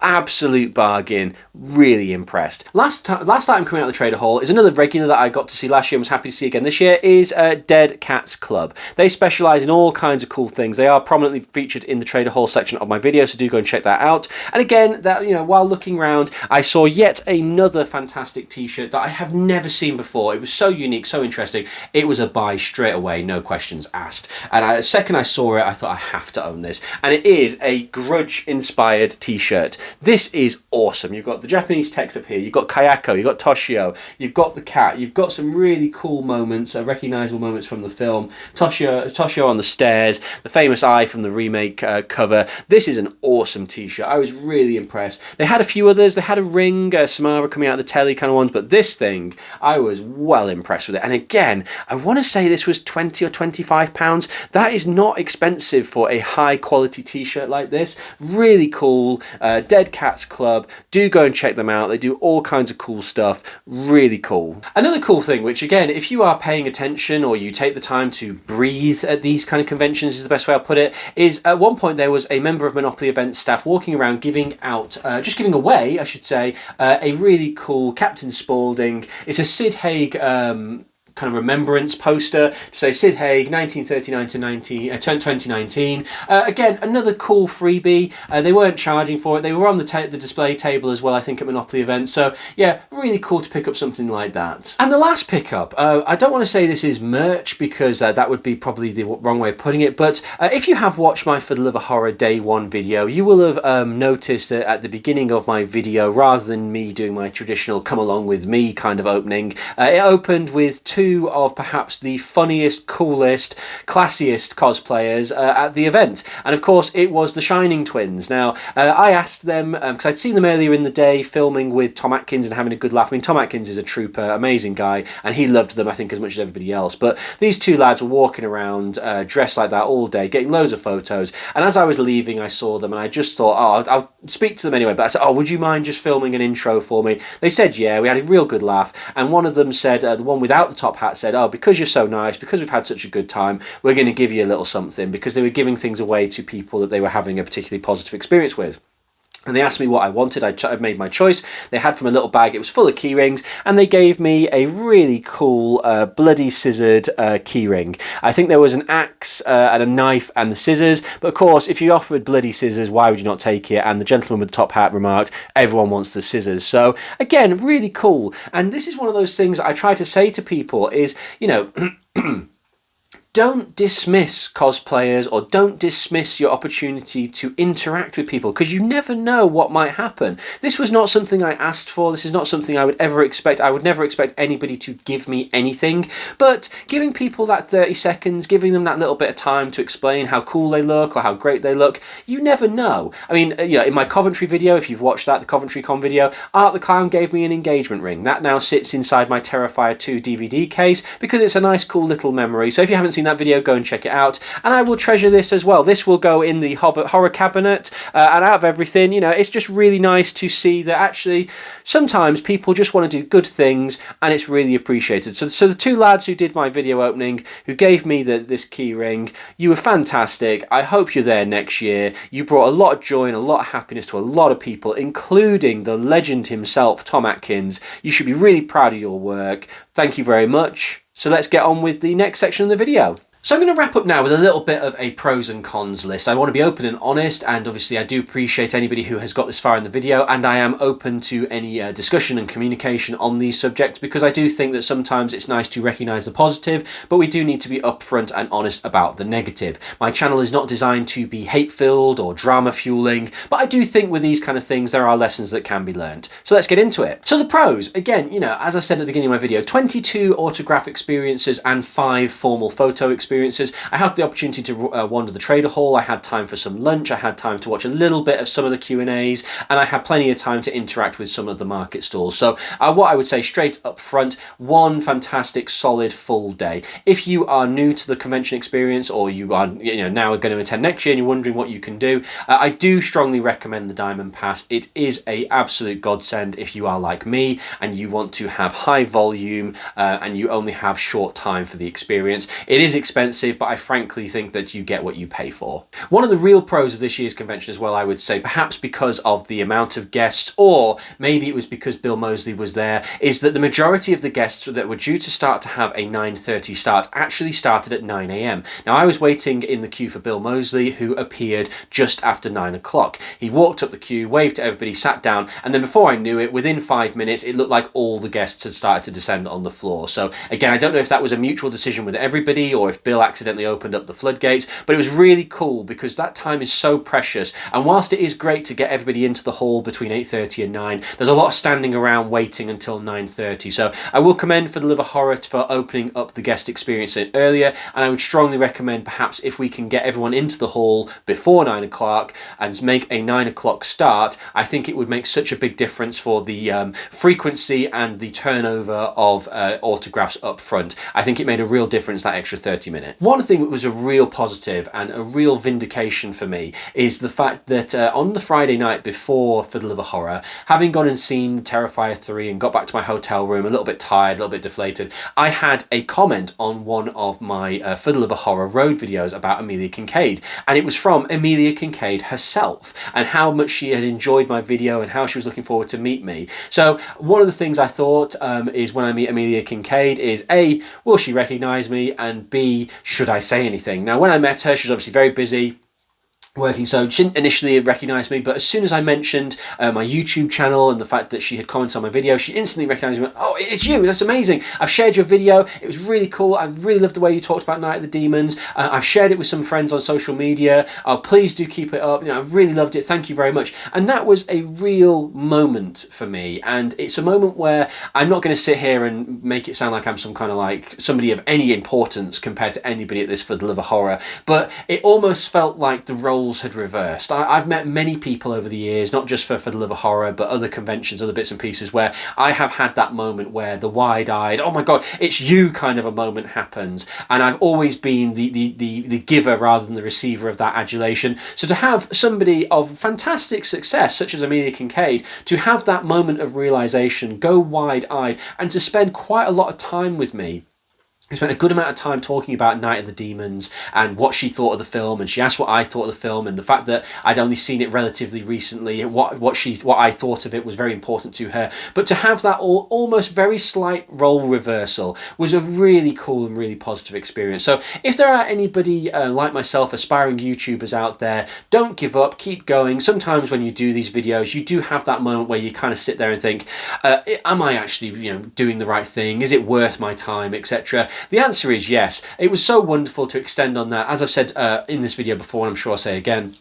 Absolute bargain. Really impressed. Last item coming out of the Trader Hall is another regular that I got to see last year and was happy to see again this year, is Dead Cats Club. They specialise in all kinds of cool things. They are prominently featured in the Trader Hall section of my video, so do go and check that out. And again, that while looking around, I saw yet another fantastic t-shirt that I have never seen before. It was so unique, so interesting. It was a buy straight away, no questions asked. And the second I saw it, I thought I have to own this. And it is a Grudge-inspired t-shirt. This is awesome. You've got the Japanese text up here, you've got Kayako, you've got Toshio, you've got the cat, you've got some really cool moments, recognisable moments from the film. Toshio on the stairs, the famous eye from the remake cover. This is an awesome t-shirt. I was really impressed. They had a few others. They had a Ring, Samara coming out of the telly kind of ones, but this thing, I was well impressed with it. And again, I want to say this was £20 or £25. That is not expensive for a high quality t-shirt like this. Really cool. Dead Cats Club, do go and check them out. They do all kinds of cool stuff. Really cool. Another cool thing, which again, if you are paying attention or you take the time to breathe at these kind of conventions, is the best way I'll put it, is at one point there was a member of Monopoly Events staff walking around giving out, just giving away, I should say, a really cool Captain Spaulding. It's a Sid Haig kind of remembrance poster to say Sid Haig 1939 to 2019. Again, another cool freebie. They weren't charging for it. They were on the display table as well, I think, at Monopoly events. So yeah, really cool to pick up something like that. And the last pickup, I don't want to say this is merch because that would be probably the wrong way of putting it, but if you have watched my For the Love of Horror Day 1 video, you will have noticed that at the beginning of my video, rather than me doing my traditional come along with me kind of opening, it opened with two of perhaps the funniest, coolest, classiest cosplayers at the event. And of course, it was the Shining Twins. Now, I asked them, because I'd seen them earlier in the day filming with Tom Atkins and having a good laugh. I mean, Tom Atkins is a trooper, amazing guy, and he loved them, I think, as much as everybody else. But these two lads were walking around dressed like that all day, getting loads of photos. And as I was leaving, I saw them, and I just thought, oh, I'll speak to them anyway. But I said, oh, would you mind just filming an intro for me? They said, yeah. We had a real good laugh. And one of them said, the one without the top hat said, oh, because you're so nice, because we've had such a good time, we're going to give you a little something, because they were giving things away to people that they were having a particularly positive experience with. And they asked me what I wanted. I made my choice. They had from a little bag, it was full of key rings, and they gave me a really cool bloody scissored key ring. I think there was an axe and a knife and the scissors, but of course, if you offered bloody scissors, why would you not take it? And the gentleman with the top hat remarked, everyone wants the scissors. So again, really cool. And this is one of those things I try to say to people is, don't dismiss cosplayers or don't dismiss your opportunity to interact with people, because you never know what might happen. This was not something I asked for. This is not something I would ever expect. I would never expect anybody to give me anything, but giving people that 30 seconds, giving them that little bit of time to explain how cool they look or how great they look, you never know. I mean, in my Coventry video, if you've watched that, the Coventry Con video, Art the Clown gave me an engagement ring. That now sits inside my Terrifier 2 DVD case because it's a nice, cool little memory. So if you haven't seen that video, go and check it out, and I will treasure this as well. This will go in the horror cabinet, and out of everything, it's just really nice to see that actually sometimes people just want to do good things, and it's really appreciated. So the two lads who did my video opening, who gave me this key ring, you were fantastic. I hope you're there next year. You brought a lot of joy and a lot of happiness to a lot of people, including the legend himself, Tom Atkins. You should be really proud of your work. Thank you very much. So let's get on with the next section of the video. So I'm going to wrap up now with a little bit of a pros and cons list. I want to be open and honest, and obviously I do appreciate anybody who has got this far in the video, and I am open to any discussion and communication on these subjects, because I do think that sometimes it's nice to recognise the positive, but we do need to be upfront and honest about the negative. My channel is not designed to be hate-filled or drama-fueling, but I do think with these kind of things there are lessons that can be learned. So let's get into it. So the pros, again, as I said at the beginning of my video, 22 autograph experiences and 5 formal photo experiences. experiences. I had the opportunity to wander the Trader Hall, I had time for some lunch, I had time to watch a little bit of some of the Q&As, and I had plenty of time to interact with some of the market stalls. So what I would say straight up front, one fantastic, solid, full day. If you are new to the convention experience, or you are now going to attend next year and you're wondering what you can do, I do strongly recommend the Diamond Pass. It is a absolute godsend if you are like me and you want to have high volume and you only have short time for the experience. It is expensive, but I frankly think that you get what you pay for. One of the real pros of this year's convention as well, I would say, perhaps because of the amount of guests, or maybe it was because Bill Moseley was there, is that the majority of the guests that were due to start to have a 9:30 start actually started at 9 a.m. Now, I was waiting in the queue for Bill Moseley, who appeared just after 9 o'clock. He walked up the queue, waved to everybody, sat down, and then before I knew it, within 5 minutes, it looked like all the guests had started to descend on the floor. So again, I don't know if that was a mutual decision with everybody or if Bill accidentally opened up the floodgates, but it was really cool because that time is so precious. And whilst it is great to get everybody into the hall between 8:30 and 9, there's a lot of standing around waiting until 9:30. So I will commend For the Love of Horror for opening up the guest experience earlier, and I would strongly recommend perhaps if we can get everyone into the hall before 9 o'clock and make a 9 o'clock start, I think it would make such a big difference for the frequency and the turnover of autographs up front. I think it made a real difference, that extra 30 minutes. One thing that was a real positive and a real vindication for me is the fact that on the Friday night before For the Love of Horror, having gone and seen Terrifier 3 and got back to my hotel room a little bit tired, a little bit deflated, I had a comment on one of my For the Love of Horror road videos about Amelia Kincaid, and it was from Amelia Kincaid herself and how much she had enjoyed my video and how she was looking forward to meet me. So one of the things I thought is when I meet Amelia Kincaid is A, will she recognise me, and B, should I say anything? Now, when I met her, she was obviously very busy working, so she didn't initially recognise me, but as soon as I mentioned my YouTube channel and the fact that she had commented on my video, she instantly recognised me. Oh, it's you, that's amazing, I've shared your video, it was really cool, I really loved the way you talked about Night of the Demons, I've shared it with some friends on social media, oh, please do keep it up, I really loved it, thank you very much. And that was a real moment for me, and it's a moment where I'm not going to sit here and make it sound like I'm some kind of like somebody of any importance compared to anybody at this For the Love of Horror, but it almost felt like the roles had reversed. I've met many people over the years, not just for the Love of Horror, but other conventions, other bits and pieces, where I have had that moment where the wide-eyed, oh my god, it's you kind of a moment happens, and I've always been the giver rather than the receiver of that adulation. So to have somebody of fantastic success, such as Amelia Kincaid, to have that moment of realisation, go wide-eyed, and to spend quite a lot of time with me. We spent a good amount of time talking about Night of the Demons and what she thought of the film, and she asked what I thought of the film, and the fact that I'd only seen it relatively recently, what I thought of it was very important to her. But to have that almost very slight role reversal was a really cool and really positive experience. So if there are anybody like myself, aspiring YouTubers out there, don't give up, keep going. Sometimes when you do these videos, you do have that moment where you kind of sit there and think, am I actually doing the right thing? Is it worth my time, etc.? The answer is yes. It was so wonderful to extend on that. As I've said in this video before, and I'm sure I'll say again,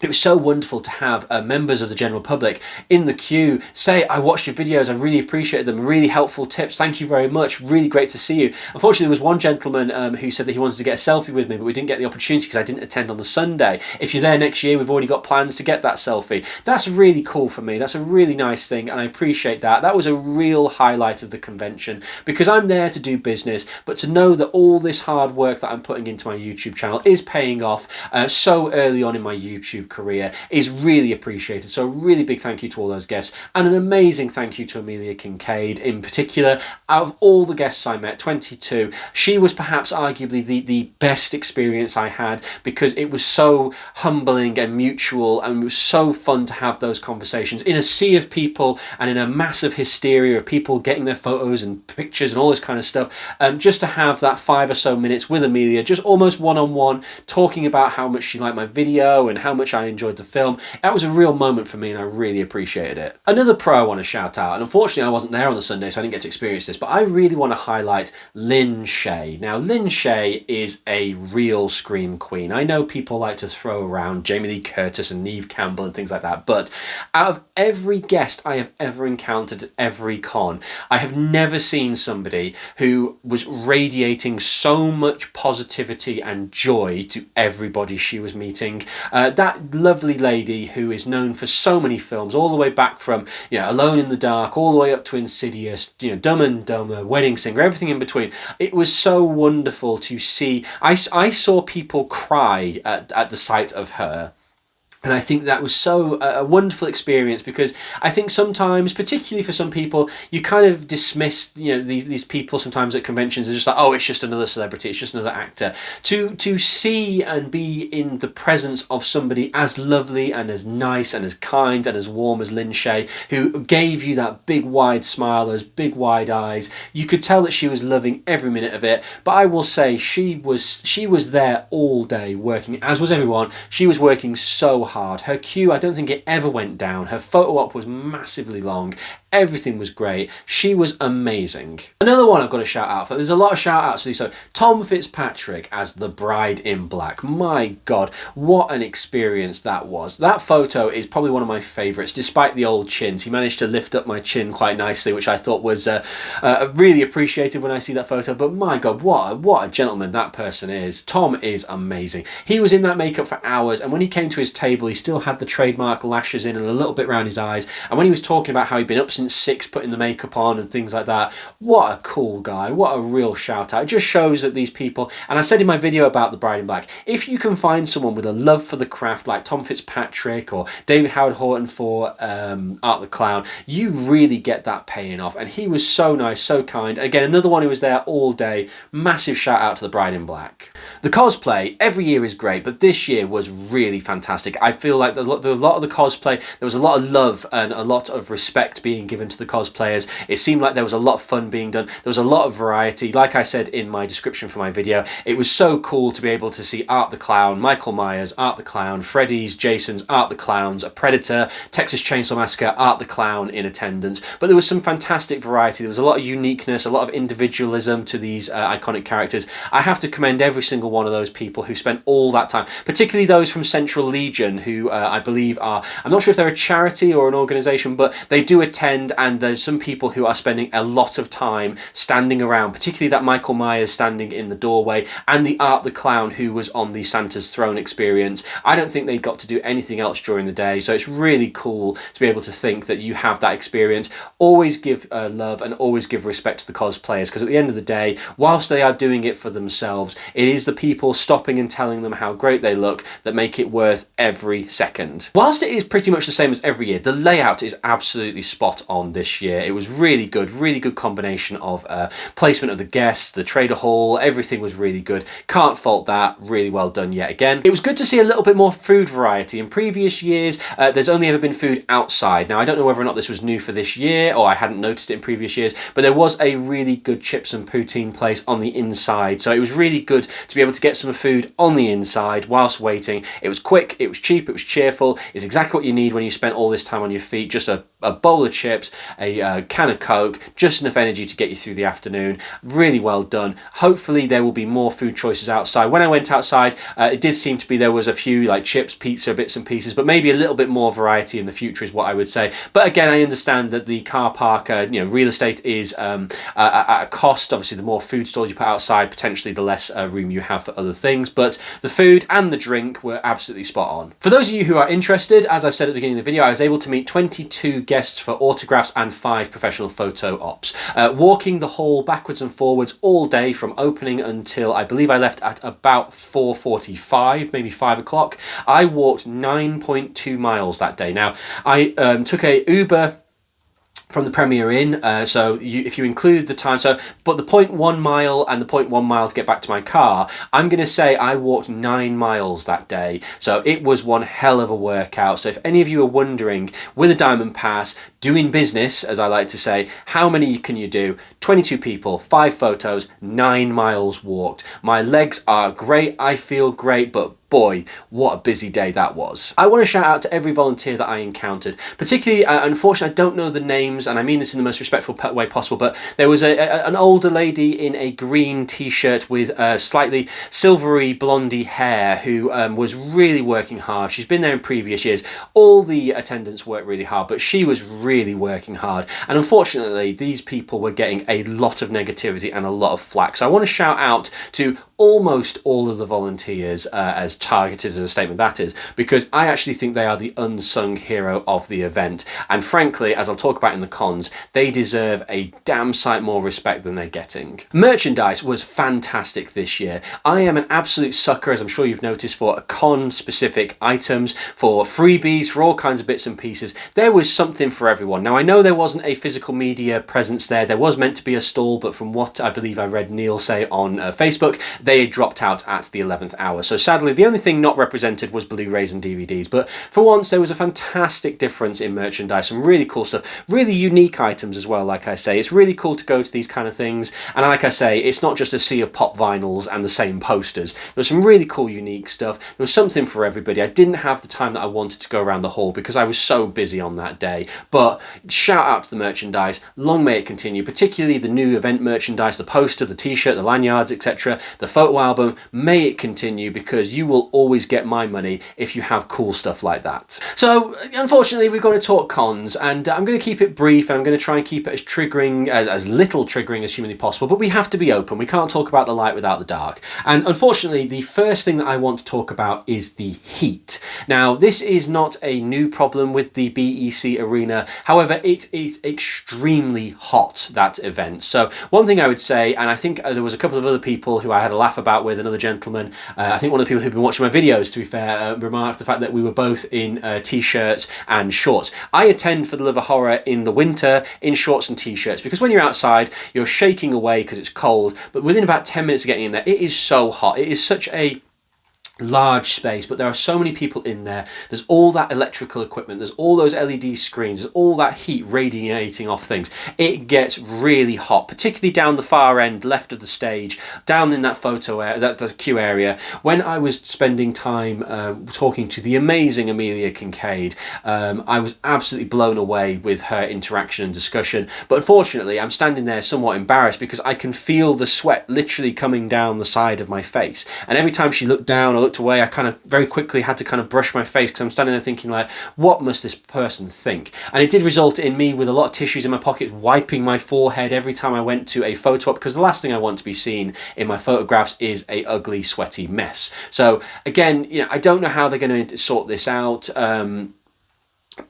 it was so wonderful to have members of the general public in the queue say, I watched your videos, I really appreciated them, really helpful tips, thank you very much, really great to see you. Unfortunately, there was one gentleman who said that he wanted to get a selfie with me, but we didn't get the opportunity because I didn't attend on the Sunday. If you're there next year, we've already got plans to get that selfie. That's really cool for me, that's a really nice thing, and I appreciate that. That was a real highlight of the convention, because I'm there to do business, but to know that all this hard work that I'm putting into my YouTube channel is paying off so early on in my YouTube career is really appreciated. So a really big thank you to all those guests, and an amazing thank you to Amelia Kincaid in particular. Out of all the guests I met, 22, she was perhaps arguably the best experience I had, because it was so humbling and mutual, and it was so fun to have those conversations in a sea of people and in a massive hysteria of people getting their photos and pictures and all this kind of stuff. Just to have that 5 or so minutes with Amelia, just almost one-on-one, talking about how much she liked my video and how much I enjoyed the film. That was a real moment for me and I really appreciated it. Another pro I want to shout out, and unfortunately I wasn't there on the Sunday so I didn't get to experience this, but I really want to highlight Lin Shaye. Now Lin Shaye is a real scream queen. I know people like to throw around Jamie Lee Curtis and Neve Campbell and things like that, but out of every guest I have ever encountered at every con, I have never seen somebody who was radiating so much positivity and joy to everybody she was meeting. That lovely lady who is known for so many films, all the way back from Alone in the Dark, all the way up to Insidious, Dumb and Dumber, Wedding Singer, everything in between. It was so wonderful to see. I saw people cry at the sight of her. And I think that was so a wonderful experience, because I think sometimes, particularly for some people, you kind of dismiss these people sometimes at conventions as just like, oh, it's just another celebrity, it's just another actor. To see and be in the presence of somebody as lovely and as nice and as kind and as warm as Lin Shaye, who gave you that big wide smile, those big wide eyes, you could tell that she was loving every minute of it. But I will say she was there all day working, as was everyone. She was working so hard. Her queue, I don't think it ever went down. Her photo op was massively long. Everything was great. She was amazing. Another one I've got to shout out for. There's a lot of shout outs to these. So Tom Fitzpatrick as the bride in black. My God, what an experience that was. That photo is probably one of my favourites, despite the old chins. He managed to lift up my chin quite nicely, which I thought was really appreciated when I see that photo. But my God, what a gentleman that person is. Tom is amazing. He was in that makeup for hours, and when he came to his table, he still had the trademark lashes in and a little bit around his eyes. And when he was talking about how he'd been up since 6 putting the makeup on and things like that, what a cool guy. What a real shout out. It just shows that these people, and I said in my video about the bride in black, if you can find someone with a love for the craft like Tom Fitzpatrick or David Howard Horton for Art the Clown, you really get that paying off. And he was so nice, so kind. Again, another one who was there all day. Massive shout out to the bride in black. The cosplay every year is great, but this year was really fantastic. I feel like a lot of the cosplay, there was a lot of love and a lot of respect being given to the cosplayers. It seemed like there was a lot of fun being done. There was a lot of variety. Like I said in my description for my video, it was so cool to be able to see Art the Clown, Michael Myers, Art the Clown, Freddy's, Jason's, Art the Clowns, a Predator, Texas Chainsaw Massacre, Art the Clown in attendance. But there was some fantastic variety. There was a lot of uniqueness, a lot of individualism to these iconic characters. I have to commend every single one of those people who spent all that time, particularly those from Central Legion, who I believe are, I'm not sure if they're a charity or an organisation, but they do attend, and there's some people who are spending a lot of time standing around, particularly that Michael Myers standing in the doorway, and the Art the Clown who was on the Santa's Throne experience. I don't think they got to do anything else during the day, so it's really cool to be able to think that you have that experience. Always give love and always give respect to the cosplayers, because at the end of the day, whilst they are doing it for themselves, it is the people stopping and telling them how great they look that make it worth every second. Whilst it is pretty much the same as every year, the layout is absolutely spot on this year. It was really good combination of placement of the guests, the trader hall, everything was really good. Can't fault that. Really well done yet again. It was good to see a little bit more food variety. In previous years, there's only ever been food outside. Now, I don't know whether or not this was new for this year, or I hadn't noticed it in previous years, but there was a really good chips and poutine place on the inside. So it was really good to be able to get some food on the inside whilst waiting. It was quick, it was cheap, it was cheerful. It's exactly what you need when you spent all this time on your feet. Just a bowl of chips, a can of Coke, just enough energy to get you through the afternoon. Really well done. Hopefully there will be more food choices outside. When I went outside, it did seem to be there was a few like chips, pizza, bits and pieces, but maybe a little bit more variety in the future is what I would say. But again, I understand that the car park, real estate is at a cost. Obviously, the more food stalls you put outside, potentially the less room you have for other things. But the food and the drink were absolutely spot on. For those of you who are interested, as I said at the beginning of the video, I was able to meet 22 guests for autographs and 5 professional photo ops. Walking the hall backwards and forwards all day from opening until I believe I left at about 4:45, maybe 5 o'clock. I walked 9.2 miles that day. Now, I took a Uber from the Premier Inn, so if you include the time, but the 0.1 mile and the 0.1 mile to get back to my car, I'm going to say I walked 9 miles that day. So it was one hell of a workout. So if any of you are wondering, with a Diamond Pass, doing business, as I like to say. How many can you do? 22 people, 5 photos, 9 miles walked. My legs are great, I feel great, but boy, what a busy day that was. I want to shout out to every volunteer that I encountered, particularly, unfortunately, I don't know the names, and I mean this in the most respectful way possible, but there was an older lady in a green t-shirt with slightly silvery blondie hair who was really working hard. She's been there in previous years. All the attendants worked really hard, but she was really working hard. And unfortunately, these people were getting a lot of negativity and a lot of flack. So I want to shout out to almost all of the volunteers, as targeted as a statement that is, because I actually think they are the unsung hero of the event. And frankly, as I'll talk about in the cons, they deserve a damn sight more respect than they're getting. Merchandise was fantastic this year. I am an absolute sucker, as I'm sure you've noticed, for con-specific items, for freebies, for all kinds of bits and pieces. There was something for everyone. Now, I know there wasn't a physical media presence there. There was meant to be a stall, but from what I believe I read Neil say on Facebook, they had dropped out at the 11th hour. So sadly, the only thing not represented was Blu-rays and DVDs. But for once, there was a fantastic difference in merchandise, some really cool stuff, really unique items as well, like I say. It's really cool to go to these kind of things. And like I say, it's not just a sea of pop vinyls and the same posters. There was some really cool, unique stuff. There was something for everybody. I didn't have the time that I wanted to go around the hall because I was so busy on that day. But shout out to the merchandise. Long may it continue, particularly the new event merchandise, the poster, the t-shirt, the lanyards, etc. The photo album. May it continue, because you will always get my money if you have cool stuff like that. So unfortunately, we've got to talk cons, and I'm going to keep it brief, and I'm going to try and keep it as triggering, as little triggering as humanly possible, but we have to be open. We can't talk about the light without the dark. And unfortunately, the first thing that I want to talk about is the heat. Now, this is not a new problem with the BEC Arena. However, it is extremely hot, that event. So one thing I would say, and I think there was a couple of other people who I had a laugh about with, another gentleman, I think one of the people who've been watching my videos, to be fair, remarked the fact that we were both in t-shirts and shorts. I attend for the Love of Horror in the winter in shorts and t-shirts, because when you're outside, you're shaking away because it's cold, but within about 10 minutes of getting in there, it is so hot. It is such a large space, but there are so many people in there. There's all that electrical equipment, there's all those LED screens, there's all that heat radiating off things. It gets really hot, particularly down the far end left of the stage, down in that photo area, that queue area. When I was spending time talking to the amazing Amelia Kincaid, I was absolutely blown away with her interaction and discussion. But unfortunately, I'm standing there somewhat embarrassed because I can feel the sweat literally coming down the side of my face. And every time she looked down or looked away, I kind of very quickly had to kind of brush my face, because I'm standing there thinking, like, what must this person think? And it did result in me with a lot of tissues in my pockets, wiping my forehead every time I went to a photo op, because the last thing I want to be seen in my photographs is a ugly, sweaty mess. So again, you know, I don't know how they're going to sort this out.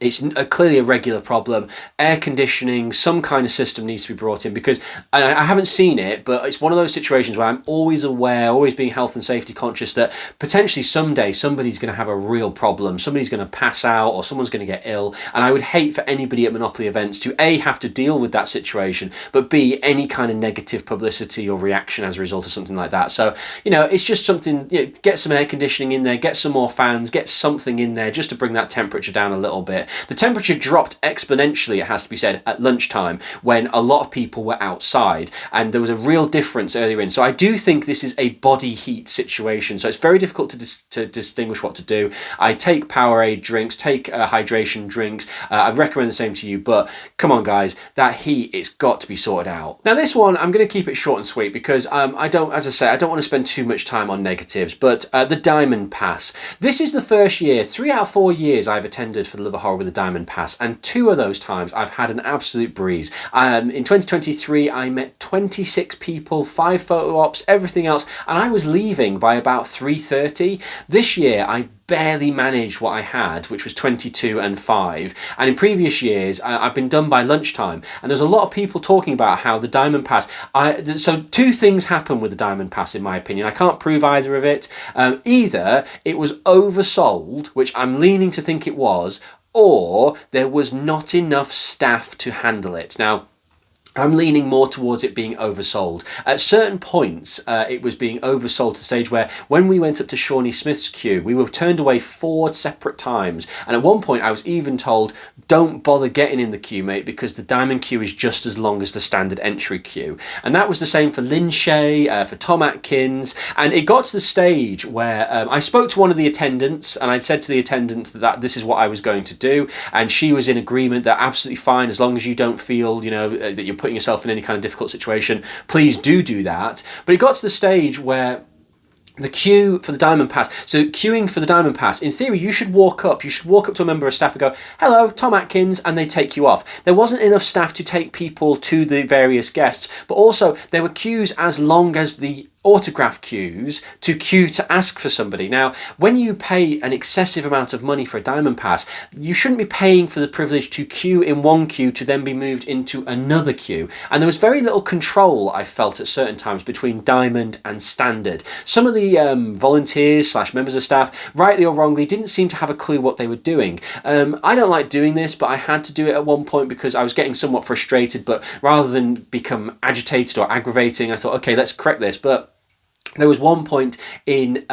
It's clearly a regular problem. Air conditioning, some kind of system needs to be brought in, because I haven't seen it, but it's one of those situations where I'm always aware, always being health and safety conscious, that potentially someday somebody's going to have a real problem. Somebody's going to pass out, or someone's going to get ill. And I would hate for anybody at Monopoly events to A, have to deal with that situation, but B, any kind of negative publicity or reaction as a result of something like that. So, you know, it's just something, you know, get some air conditioning in there, get some more fans, get something in there just to bring that temperature down a little bit. The temperature dropped exponentially, it has to be said, at lunchtime, when a lot of people were outside, and there was a real difference earlier in. So I do think this is a body heat situation, so it's very difficult to distinguish what to do. I take Powerade drinks, take hydration drinks. I recommend the same to you, but come on guys, that heat, it's got to be sorted out. Now this one, I'm going to keep it short and sweet, because I don't want to spend too much time on negatives, but the Diamond Pass. This is the first year, 3 out of 4 years I've attended for the Love of Horror with the Diamond Pass, and 2 of those times I've had an absolute breeze. In 2023 I met 26 people, 5 photo ops, everything else, and I was leaving by about 3:30. This year I barely managed what I had, which was 22 and 5, and in previous years I've been done by lunchtime, and there's a lot of people talking about how the Diamond Pass, so 2 things happen with the Diamond Pass in my opinion. I can't prove either of it. Either it was oversold, which I'm leaning to think it was, or there was not enough staff to handle it. Now, I'm leaning more towards it being oversold. At certain points, it was being oversold to the stage where when we went up to Shawnee Smith's queue, we were turned away 4 separate times. And at one point, I was even told, don't bother getting in the queue, mate, because the diamond queue is just as long as the standard entry queue. And that was the same for Lynn Shay, for Tom Atkins. And it got to the stage where I spoke to one of the attendants, and I'd said to the attendant that this is what I was going to do. And she was in agreement that absolutely fine, as long as you don't feel, that you're putting yourself in any kind of difficult situation, please do that. But it got to the stage where the queue for the Diamond Pass, so queuing for the Diamond Pass, in theory you should walk up to a member of staff and go, hello, Tom Atkins, and they take you off. There wasn't enough staff to take people to the various guests, but also there were queues as long as the autograph queues to queue to ask for somebody. Now, when you pay an excessive amount of money for a Diamond Pass, you shouldn't be paying for the privilege to queue in one queue to then be moved into another queue. And there was very little control, I felt, at certain times between Diamond and Standard. Some of the volunteers / members of staff, rightly or wrongly, didn't seem to have a clue what they were doing. I don't like doing this, but I had to do it at one point because I was getting somewhat frustrated, but rather than become agitated or aggravating, I thought, okay, let's correct this. But there was one point in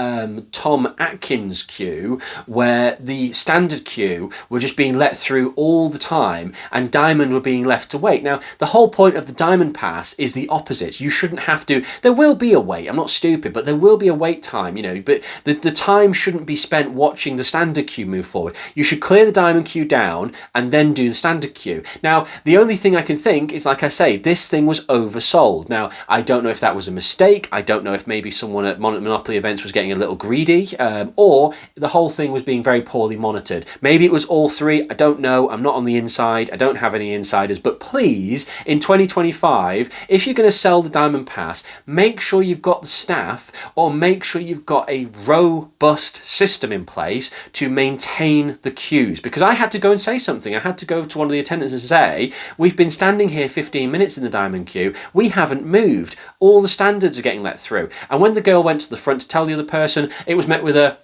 Tom Atkins' queue where the standard queue were just being let through all the time and Diamond were being left to wait. Now, the whole point of the Diamond Pass is the opposite. You shouldn't have to... There will be a wait. I'm not stupid, but there will be a wait time, but the time shouldn't be spent watching the standard queue move forward. You should clear the Diamond queue down and then do the standard queue. Now, the only thing I can think is, like I say, this thing was oversold. Now, I don't know if that was a mistake. I don't know if maybe someone at Monopoly events was getting a little greedy, or the whole thing was being very poorly monitored. Maybe it was all three. I don't know. I'm not on the inside. I don't have any insiders. But please, in 2025, if you're going to sell the Diamond Pass, make sure you've got the staff, or make sure you've got a robust system in place to maintain the queues. Because I had to go and say something. I had to go to one of the attendants and say, we've been standing here 15 minutes in the Diamond queue. We haven't moved. All the standards are getting let through. And when the girl went to the front to tell the other person, it was met with a...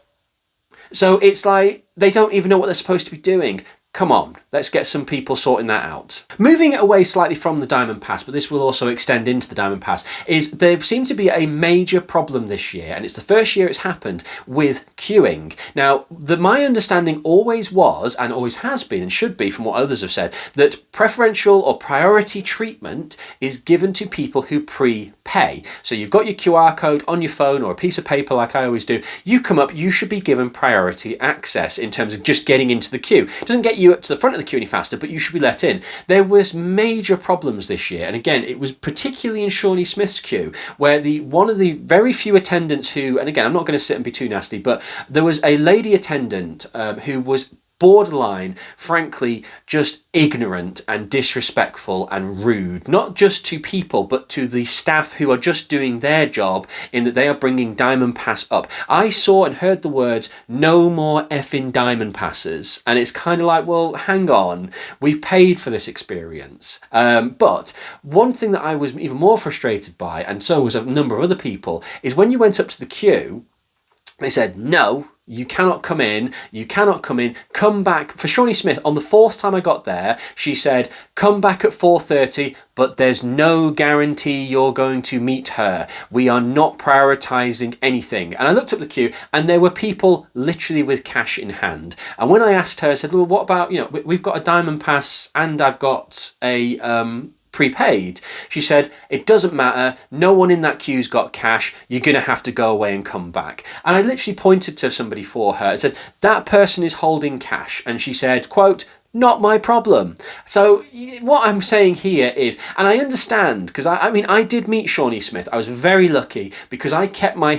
So it's like, they don't even know what they're supposed to be doing. Come on, let's get some people sorting that out. Moving away slightly from the Diamond Pass, but this will also extend into the Diamond Pass, is there seemed to be a major problem this year, and it's the first year it's happened, with queuing. Now, my understanding always was, and always has been, and should be from what others have said, that preferential or priority treatment is given to people who pre-pay. So you've got your QR code on your phone or a piece of paper like I always do. You come up, you should be given priority access in terms of just getting into the queue. It doesn't get you up to the front of the queue any faster, but you should be let in. There was major problems this year, and again, it was particularly in Shawnee Smith's queue, where one of the very few attendants who, and again, I'm not going to sit and be too nasty, but there was a lady attendant who was borderline, frankly, just ignorant and disrespectful and rude, not just to people, but to the staff who are just doing their job in that they are bringing Diamond Pass up. I saw and heard the words, no more effing Diamond Passes. And it's kind of like, well, hang on, we've paid for this experience. But one thing that I was even more frustrated by, and so was a number of other people, is when you went up to the queue, they said, no, you cannot come in, come back. For Shawnee Smith, on the 4th time I got there, she said, come back at 4:30, but there's no guarantee you're going to meet her. We are not prioritising anything. And I looked up the queue, and there were people literally with cash in hand. And when I asked her, I said, well, what about, we've got a Diamond Pass, and I've got a... prepaid. She said, it doesn't matter, no one in that queue's got cash, you're gonna have to go away and come back. And I literally pointed to somebody for her and said, that person is holding cash, and she said, quote, not my problem. So what I'm saying here is, and I understand, because I did meet Shawnee Smith. I was very lucky because I kept my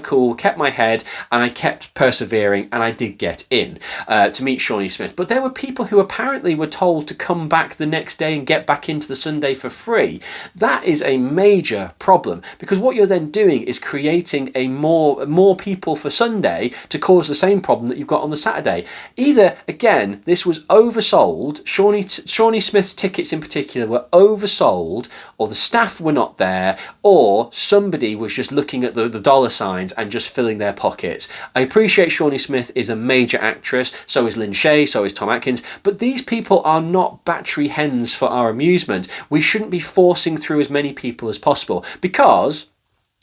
cool, kept my head, and I kept persevering, and I did get in to meet Shawnee Smith. But there were people who apparently were told to come back the next day and get back into the Sunday for free. That is a major problem, because what you're then doing is creating a more people for Sunday to cause the same problem that you've got on the Saturday. Either, again, this was oversold. Shawnee Smith's tickets in particular were oversold, or the staff were not there, or somebody was just looking at the dollar signs and just filling their pockets. I appreciate Shawnee Smith is a major actress, so is Lynn Shay, so is Tom Atkins, but these people are not battery hens for our amusement. We shouldn't be forcing through as many people as possible, because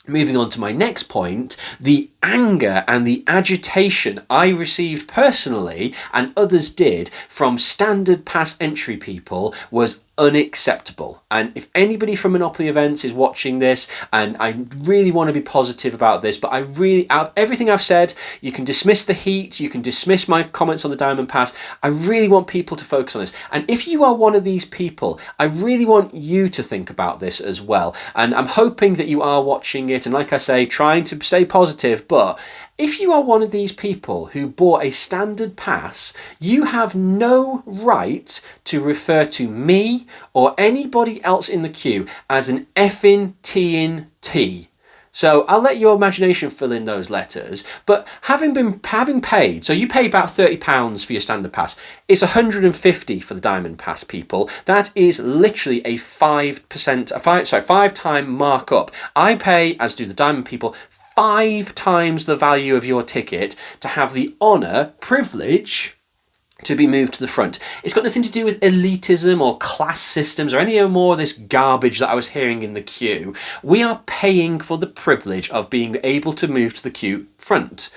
moving on to my next point, the anger and the agitation I received personally, and others did, from standard pass entry people was unacceptable. And if anybody from Monopoly Events is watching this, and I really want to be positive about this, but I really, out of everything I've said, you can dismiss the heat, you can dismiss my comments on the Diamond Pass, I really want people to focus on this. And if you are one of these people, I really want you to think about this as well. And I'm hoping that you are watching it, and like I say, trying to stay positive, but if you are one of these people who bought a standard pass, you have no right to refer to me or anybody else in the queue as an effing T. So I'll let your imagination fill in those letters. But having paid, so you pay about £30 for your standard pass. It's £150 for the Diamond Pass, people. That is literally a 5-time markup. I pay, as do the Diamond people, 5 times the value of your ticket to have the honour, privilege, to be moved to the front. It's got nothing to do with elitism or class systems or any more of this garbage that I was hearing in the queue. We are paying for the privilege of being able to move to the queue front.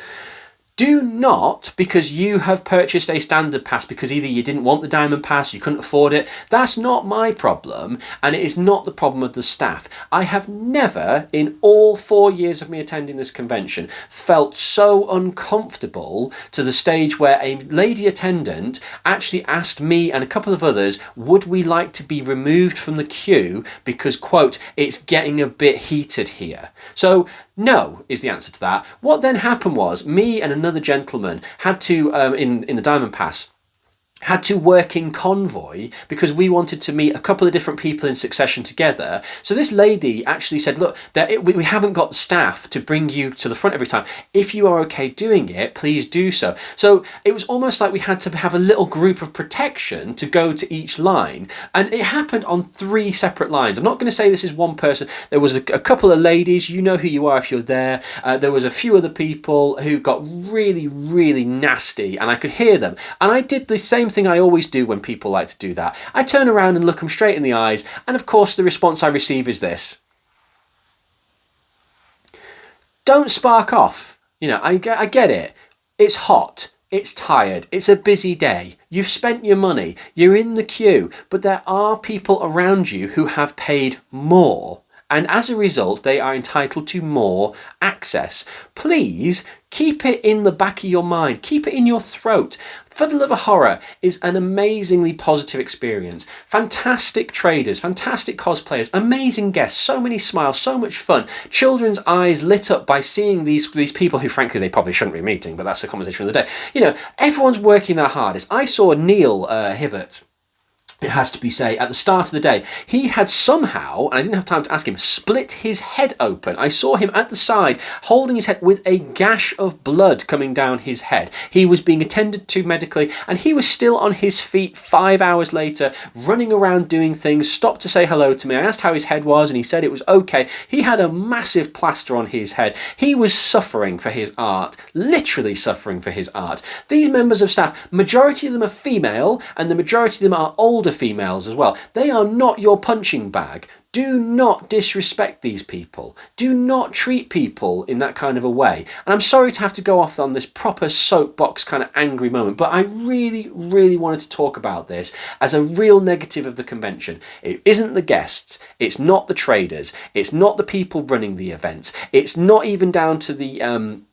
Do not, because you have purchased a standard pass because either you didn't want the Diamond Pass, you couldn't afford it. That's not my problem, and it is not the problem of the staff. I have never, in all 4 years of me attending this convention, felt so uncomfortable to the stage where a lady attendant actually asked me and a couple of others, would we like to be removed from the queue because, quote, it's getting a bit heated here. So, no is the answer to that. What then happened was, me and another gentleman had to, in the Diamond Pass, had to work in convoy because we wanted to meet a couple of different people in succession together. So this lady actually said, look, we haven't got staff to bring you to the front every time. If you are okay doing it, please do so. So it was almost like we had to have a little group of protection to go to each line. And it happened on 3 separate lines. I'm not going to say this is one person. There was a couple of ladies, you know who you are if you're there. There was a few other people who got really, really nasty, and I could hear them. And I did the same thing I always do when people like to do that. I turn around and look them straight in the eyes, and of course the response I receive is this. Don't spark off. You know, I get it. It's hot. It's tired. It's a busy day. You've spent your money. You're in the queue. But there are people around you who have paid more. And as a result, they are entitled to more access. Please keep it in the back of your mind. Keep it in your throat. For the Love of Horror is an amazingly positive experience. Fantastic traders, fantastic cosplayers, amazing guests, so many smiles, so much fun. Children's eyes lit up by seeing these people who, frankly, they probably shouldn't be meeting, but that's the conversation of the day. You know, everyone's working their hardest. I saw Neil Hibbert, it has to be said, at the start of the day, he had somehow, and I didn't have time to ask him, split his head open. I saw him at the side holding his head with a gash of blood coming down his head. He was being attended to medically, and he was still on his feet 5 hours later, running around doing things, stopped to say hello to me. I asked how his head was, and he said it was okay. He had a massive plaster on his head. He was suffering for his art, literally suffering for his art. These members of staff, majority of them are female, and the majority of them are older females as well. They are not your punching bag. Do not disrespect these people. Do not treat people in that kind of a way. And I'm sorry to have to go off on this proper soapbox kind of angry moment, but I really, really wanted to talk about this as a real negative of the convention. It isn't the guests. It's not the traders. It's not the people running the events. It's not even down to the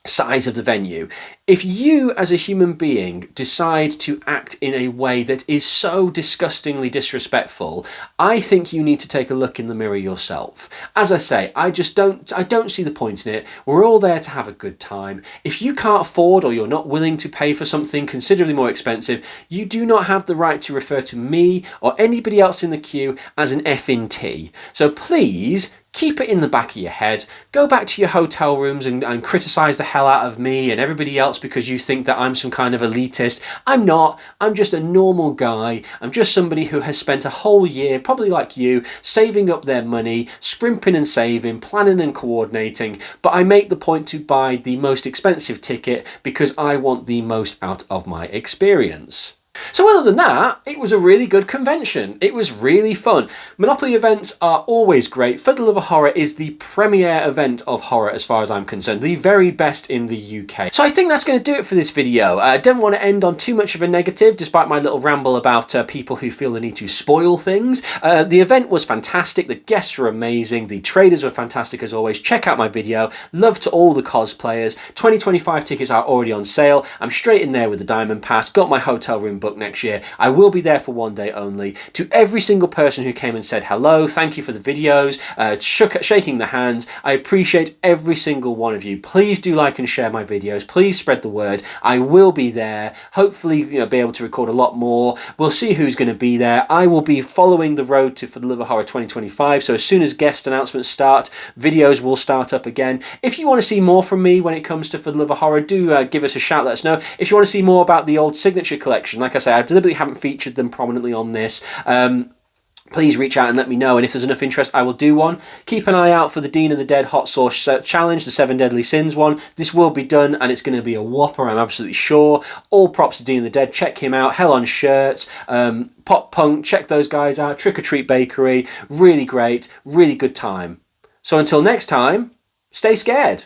size of the venue. If you as a human being decide to act in a way that is so disgustingly disrespectful, I think you need to take a look in the mirror yourself. As I say, I don't see the point in it. We're all there to have a good time. If you can't afford or you're not willing to pay for something considerably more expensive, you do not have the right to refer to me or anybody else in the queue as an effing T. So please keep it in the back of your head. Go back to your hotel rooms and criticize the hell out of me and everybody else because you think that I'm some kind of elitist. I'm not. I'm just a normal guy. I'm just somebody who has spent a whole year, probably like you, saving up their money, scrimping and saving, planning and coordinating, but I make the point to buy the most expensive ticket because I want the most out of my experience. So other than that, it was a really good convention. It was really fun. Monopoly events are always great. For the Love of Horror is the premier event of horror as far as I'm concerned. The very best in the UK. So I think that's going to do it for this video. I don't want to end on too much of a negative, despite my little ramble about people who feel the need to spoil things. The event was fantastic. The guests were amazing. The traders were fantastic as always. Check out my video. Love to all the cosplayers. 2025 tickets are already on sale. I'm straight in there with the Diamond Pass. Got my hotel room booked next year. I will be there for one day only. To every single person who came and said hello, thank you for the videos, shaking the hands, I appreciate every single one of you. Please do like and share my videos. Please spread the word. I will be there. Hopefully, be able to record a lot more. We'll see who's going to be there. I will be following the road to For the Love of Horror 2025. So as soon as guest announcements start, videos will start up again. If you want to see more from me when it comes to For the Love of Horror, do give us a shout. Let us know. If you want to see more about the old signature collection, like I say, I deliberately haven't featured them prominently on this. Please reach out and let me know, and if there's enough interest, I will do one. Keep an eye out for the Dean of the Dead Hot Sauce Challenge, the 7 Deadly Sins one. This will be done, and it's going to be a whopper, I'm absolutely sure. All props to Dean of the Dead. Check him out. Hell on Shirts, Pop Punk, check those guys out. Trick or Treat Bakery, really great, really good time. So until next time, stay scared.